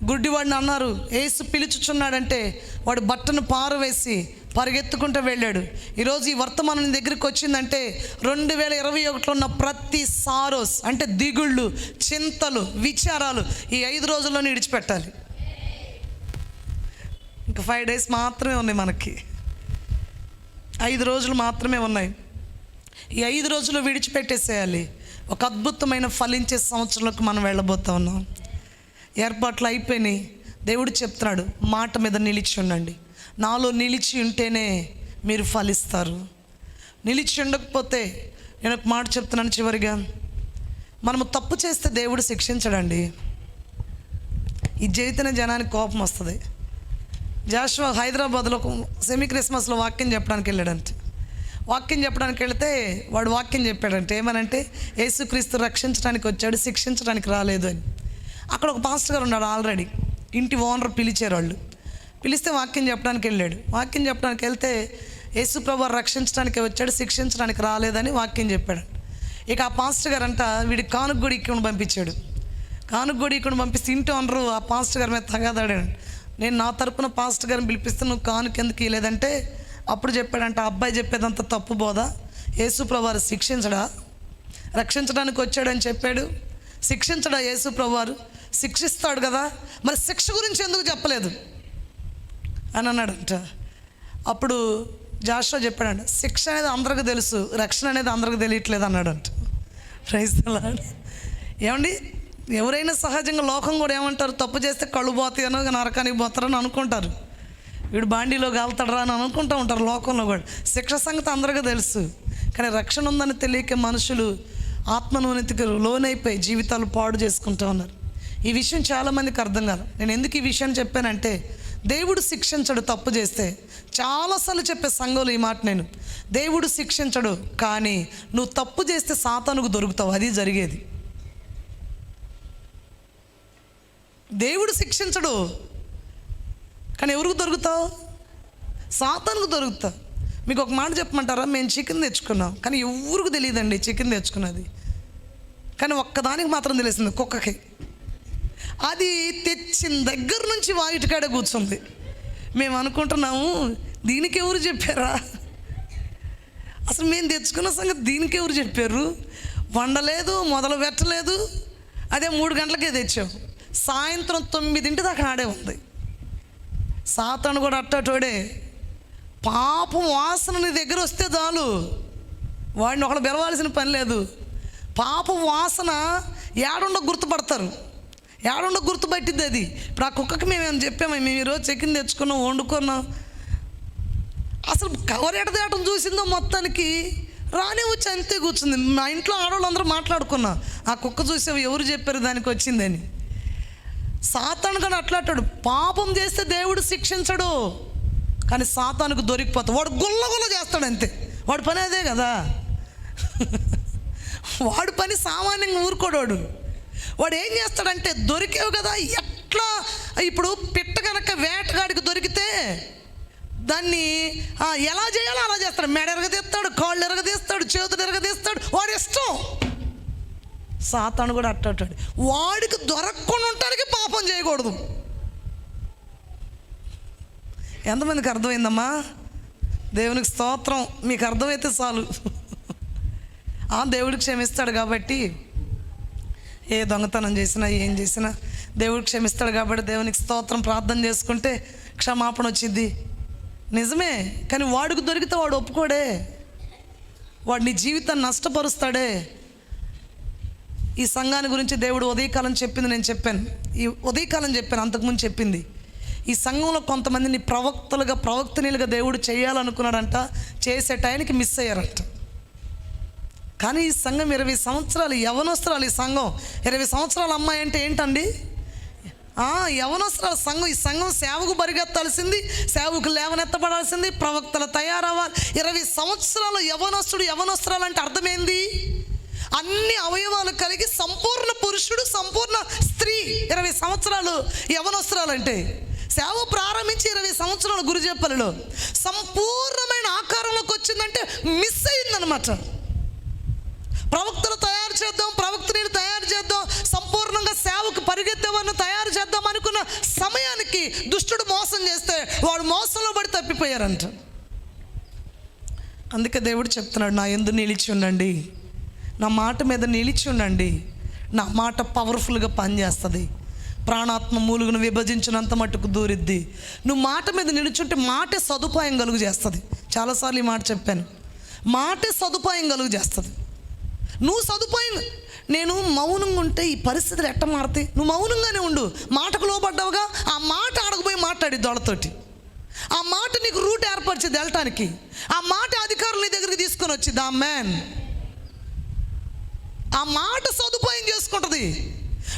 గుడ్డివాడిని అన్నారు, యేసు పిలుచుచున్నాడంటే వాడు బట్టను పారవేసి పరిగెత్తుకుంటూ వెళ్ళాడు. ఈరోజు ఈ వర్తమానం నీ దగ్గరికి వచ్చిందంటే 2021లో ఉన్న ప్రతి సారోస్ అంటే దిగుళ్ళు, చింతలు, విచారాలు ఈ 5 రోజుల్లోనే విడిచిపెట్టాలి. ఇంకా 5 days మాత్రమే ఉన్నాయి, మనకి 5 రోజులు మాత్రమే ఉన్నాయి. ఈ 5 రోజులు విడిచిపెట్టేసేయాలి. ఒక అద్భుతమైన ఫలించే సంవత్సరంలోకి మనం వెళ్ళబోతా ఉన్నాం. ఏర్పాట్లు అయిపోయినాయి. దేవుడు చెప్తున్నాడు, మాట మీద నిలిచి ఉండండి. నాలో నిలిచి ఉంటేనే మీరు ఫలిస్తారు. నిలిచి ఉండకపోతే, నేను ఒక మాట చెప్తున్నాను చివరిగా, మనము తప్పు చేస్తే దేవుడు శిక్షించడండి. ఇది చేతనే జనానికి కోపం వస్తుంది. జాషువా హైదరాబాద్లో సెమీ క్రిస్మస్లో వాక్యం చెప్పడానికి వెళ్ళాడంటే, వాక్యం చెప్పడానికి వెళితే వాడు వాక్యం చెప్పాడంటే ఏమనంటే, యేసుక్రీస్తు రక్షించడానికి వచ్చాడు, శిక్షించడానికి రాలేదు అని. అక్కడ ఒక పాస్టర్ గారు ఉన్నాడు, ఆల్రెడీ ఇంటి ఓనర్ పిలిచారు. వాళ్ళు పిలిస్తే వాక్యం చెప్పడానికి వెళ్ళాడు. వాక్యం చెప్పడానికి వెళ్తే యేసు ప్రభువు రక్షించడానికి వచ్చాడు, శిక్షించడానికి రాలేదని వాక్యం చెప్పాడు. ఇక ఆ పాస్టర్ గారు అంట వీడికి కానుక ఇక్కడ పంపించాడు. కానుక ఇక్కడ పంపిస్తే ఇంటి ఓనరు ఆ పాస్టర్ గారి మీద తగాదాడాడు. నేను నా తరపున పాస్టర్ గారిని పిలిపిస్తే నువ్వు కానుక ఎందుకు ఇవ్వలేదంటే, అప్పుడు చెప్పాడంట, ఆ అబ్బాయి చెప్పేదంతా తప్పు బోధ, యేసు ప్రభువారు శిక్షించడా, రక్షించడానికి వచ్చాడని చెప్పాడు, శిక్షించడా యేసు ప్రభువారు? శిక్షిస్తాడు కదా, మరి శిక్ష గురించి ఎందుకు చెప్పలేదు అని అన్నాడంట. అప్పుడు జాషువా చెప్పాడంట, శిక్ష అనేది అందరికీ తెలుసు, రక్షణ అనేది అందరికీ తెలియట్లేదు అన్నాడంట. Praise the lord. ఏమండి, ఎవరైనా సహజంగా లోకం కూడా ఏమంటారు, తప్పు చేస్తే కళ్ళు పోతాయనో నరకానికి పోతారని అనుకుంటారు. వీడు బాండీలో కాలుతాడరా అని అనుకుంటూ ఉంటారు లోకంలో కూడా. శిక్ష సంగతి అందరికీ తెలుసు, కానీ రక్షణ ఉందని తెలియక మనుషులు ఆత్మనోన్నతికి లోనైపోయి జీవితాలు పాడు చేసుకుంటూ ఉన్నారు. ఈ విషయం చాలామందికి అర్థం కాదు. నేను ఎందుకు ఈ విషయాన్ని చెప్పానంటే, దేవుడు శిక్షించడు తప్పు చేస్తే. చాలాసార్లు చెప్పే సంఘంలో ఈ మాట నేను, దేవుడు శిక్షించడు, కానీ నువ్వు తప్పు చేస్తే సాతానుకు దొరుకుతావు. అది జరిగేది. దేవుడు శిక్షించడు, కానీ ఎవరికి దొరుకుతావు? సాతానుకు దొరుకుతావు. మీకు ఒక మాట చెప్పమంటారా? మేము చికెన్ తెచ్చుకున్నాం, కానీ ఎవరికి తెలియదండి చికెన్ తెచ్చుకున్నది. కానీ ఒక్కదానికి మాత్రం తెలిసింది, కుక్కకి. అది తెచ్చిన దగ్గర నుంచి వాయిటికాడే కూర్చుంది. మేము అనుకుంటున్నాము, దీనికి ఎవరు చెప్పారా? అసలు మేము తెచ్చుకున్న సంగతి దీనికి ఎవరు చెప్పారు? వండలేదు, మొదలు పెట్టలేదు. అదే 3 గంటలకే తెచ్చాం, సాయంత్రం 9 దాకా ఆడే ఉంది. సాతాను కూడా అట్టటోడే. పాపం వాసన నీ దగ్గర వస్తే చాలు, వాడిని ఒకళ్ళు బెరవాల్సిన పని లేదు. పాపం వాసన ఏడుండో గుర్తుపడతారు, ఏడుండో గుర్తుపట్టిద్ది అది. ఇప్పుడు ఆ కుక్కకి మేమేమైనా చెప్పాము, మేము ఈరోజు చికెన్ తెచ్చుకున్నాం, వండుకున్నాం. అసలు కవర్ ఎడదేయటం చూసిందో మొత్తానికి రానే వచ్చి అంతే కూర్చుంది. మా ఇంట్లో ఆడవాళ్ళందరూ మాట్లాడుకున్నా, ఆ కుక్క చూసావు ఎవరు చెప్పారు దానికి వచ్చిందని. సాతాను కానీ అట్లాంటాడు, పాపం చేస్తే దేవుడు శిక్షించడు, కానీ సాతానుకు దొరికిపోతాడు. వాడు గుల్ల చేస్తాడు అంతే, వాడి పని అదే కదా. వాడి పని సామాన్యంగా ఊరుకోడు. వాడు ఏం చేస్తాడంటే, దొరికేవు కదా, ఎట్లా ఇప్పుడు పిట్ట కనుక వేటగాడికి దొరికితే దాన్ని ఎలా చేయాలో అలా చేస్తాడు. మెడ ఎరగదీస్తాడు, కాళ్ళు ఎరగదీస్తాడు, చేతులు ఎరగదీస్తాడు, వాడు ఇష్టం. సాతాను కూడా అట్టాడు, వాడికి దొరకకుండా ఉండటానికి పాపం చేయకూడదు. ఎంతమందికి అర్థమైందమ్మా? దేవునికి స్తోత్రం. మీకు అర్థమైతే చాలు. దేవుడికి క్షమిస్తాడు కాబట్టి, ఏ దొంగతనం చేసినా ఏం చేసినా దేవుడికి క్షమిస్తాడు కాబట్టి దేవునికి స్తోత్రం. ప్రార్థన చేసుకుంటే క్షమాపణ వచ్చింది, నిజమే. కానీ వాడికి దొరికితే వాడు ఒప్పుకోడే, వాడు నీ జీవితాన్ని నష్టపరుస్తాడే. ఈ సంఘాన్ని గురించి దేవుడు ఉదయకాలం చెప్పింది, నేను చెప్పాను. ఈ ఉదయకాలం చెప్పాను, అంతకుముందు చెప్పింది. ఈ సంఘంలో కొంతమందిని ప్రవక్తనీలుగా దేవుడు చేయాలనుకున్నాడంట, చేసే టైంకి మిస్ అయ్యారంట. కానీ ఈ సంఘం 20 సంవత్సరాలు యవనస్తురాలు. ఈ సంఘం 20 సంవత్సరాల అమ్మాయి అంటే ఏంటండి? యవనస్తుల సంఘం, ఈ సంఘం సేవకు పరిగెత్తాల్సింది, సేవకు లేవనెత్తబడాల్సింది, ప్రవక్తలు తయారవ్వాలి. 20 సంవత్సరాలు యవనస్తురాలు అంటే అర్థమైంది, అన్ని అవయవాలు కలిగి సంపూర్ణ పురుషుడు, సంపూర్ణ స్త్రీ. 20 సంవత్సరాలు యవనస్తురాలు అంటే, సేవ ప్రారంభించి 20 సంవత్సరాలు గురుజెప్పలలో సంపూర్ణమైన ఆకారంలోకి వచ్చిందంటే మిస్ అయిందనమాట. ప్రవక్తలు తయారు చేద్దాం, ప్రవక్తని తయారు చేద్దాం, సంపూర్ణంగా సేవకు పరిగెత్తేవారిని తయారు చేద్దాం అనుకున్న సమయానికి దుష్టుడు మోసం చేస్తే వాడు మోసంలో పడి తప్పిపోయారంట. అందుకే దేవుడు చెప్తున్నాడు, నా యందు నిలిచి ఉండండి, నా మాట మీద నిలిచి ఉండండి. నా మాట పవర్ఫుల్గా పనిచేస్తుంది, ప్రాణాత్మ మూలుగును విభజించినంత మట్టుకు దూరిద్ది. నువ్వు మాట మీద నిలుచుంటే మాటే సదుపాయం కలుగు చేస్తుంది. చాలాసార్లు ఈ మాట చెప్పాను, మాటే సదుపాయం కలుగు చేస్తుంది. నువ్వు సదుపాయం, నేను మౌనంగా ఉంటే ఈ పరిస్థితులు ఎట్ట మారుతాయి? నువ్వు మౌనంగానే ఉండు, మాటకు లోపడ్డావుగా, ఆ మాట ఆడకపోయి మాట్లాడి దొడతోటి, ఆ మాట నీకు రూట్ ఏర్పరిచేది వెళ్ళటానికి, ఆ మాట అధికారులు నీ దగ్గరికి తీసుకొని వచ్చింది. ఆ మ్యాన్ ఆ మాట సదుపాయం చేసుకుంటుంది.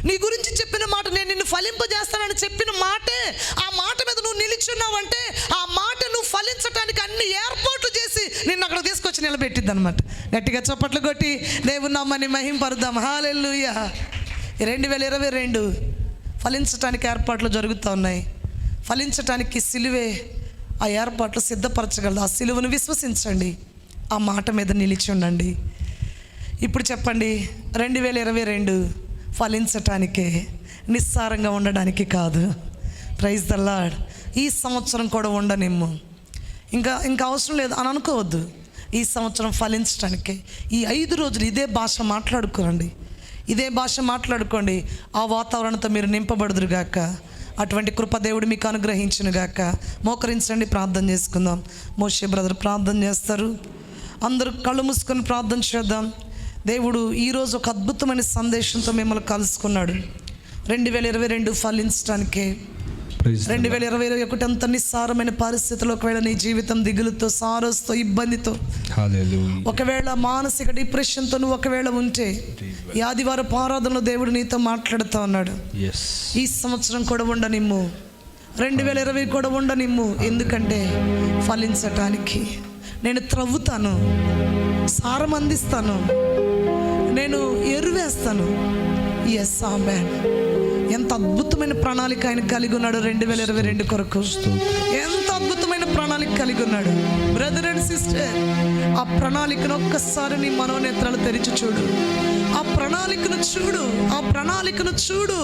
నీ గురించి చెప్పిన మాట, నేను నిన్ను ఫలింపజేస్తానని చెప్పిన మాటే, ఆ మాట మీద నువ్వు నిలిచున్నావంటే ఆ మాట నువ్వు ఫలించడానికి అన్ని ఏర్పాట్లు చేసి నిన్ను అక్కడ తీసుకొచ్చి నిలబెట్టిద్ది అనమాట. గట్టిగా చప్పట్లు కొట్టి దేవుని నామాన్ని మహింపరుద్దాం. హల్లెలూయా. 2022 ఫలించడానికి ఏర్పాట్లు జరుగుతూ ఉన్నాయి. ఫలించడానికి సిలువే ఆ ఏర్పాట్లు సిద్ధపరచగలదు. ఆ సిలువను విశ్వసించండి, ఆ మాట మీద నిలిచి ఉండండి. ఇప్పుడు చెప్పండి, 2022 ఫలించటానికే, నిస్సారంగా ఉండడానికి కాదు. Praise the lord. ఈ సంవత్సరం కూడా ఉండనిమ్ము, ఇంకా అవసరం లేదు అని అనుకోవద్దు. ఈ సంవత్సరం ఫలించటానికే ఈ 5 రోజులు ఇదే భాష మాట్లాడుకోండి, ఇదే భాష మాట్లాడుకోండి. ఆ వాతావరణంతో మీరు నింపబడుదురుగాక. అటువంటి కృప దేవుడు మీకు అనుగ్రహించునుగాక. మోకరించండి, ప్రార్థన చేసుకుందాం. మోషే బ్రదర్ ప్రార్థన చేస్తారు. అందరూ కళ్ళు మూసుకొని ప్రార్థన చేద్దాం. దేవుడు ఈరోజు ఒక అద్భుతమైన సందేశంతో మిమ్మల్ని కలుసుకున్నాడు. 2022 ఫలించడానికే. 2021 అంత నిస్సారమైన పరిస్థితుల్లో ఒకవేళ నీ జీవితం దిగులుతో, సారస్తో, ఇబ్బందితో, ఒకవేళ మానసిక డిప్రెషన్తో నువ్వు ఒకవేళ ఉంటే, ఈ ఆదివారం ఆరాధనలో దేవుడు నీతో మాట్లాడుతూ ఉన్నాడు. ఈ సంవత్సరం కూడా ఉండనిమ్ము, 2020 కూడా ఉండనిమ్ము. ఎందుకంటే ఫలించటానికి నేను త్రవ్వుతాను, సారం అందిస్తాను, నేను ఎరువేస్తాను. ఎస్ ఆమేన్. ఎంత అద్భుతమైన ప్రణాళిక ఆయన కలిగి ఉన్నాడు 2022 కొరకు. ఎంత అద్భుతమైన ప్రణాళిక కలిగి ఉన్నాడు బ్రదర్ అండ్ సిస్టర్. ఆ ప్రణాళికను ఒక్కసారి నీ మనోనేత్రాలు తెరిచి చూడు. ఆ ప్రణాళికను చూడు, ఆ ప్రణాళికను చూడు,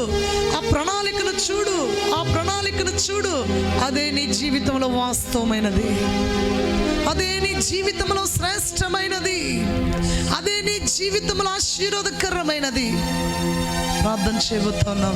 ఆ ప్రణాళికను చూడు, ఆ ప్రణాళికను చూడు. అదే నీ జీవితంలో వాస్తవమైనది, అదే నీ జీవితంలో శ్రేష్టమైనది, అదే నీ జీవితంలో ఆశీర్వాదకరమైనది. ప్రార్థన చేయబోతున్నాం.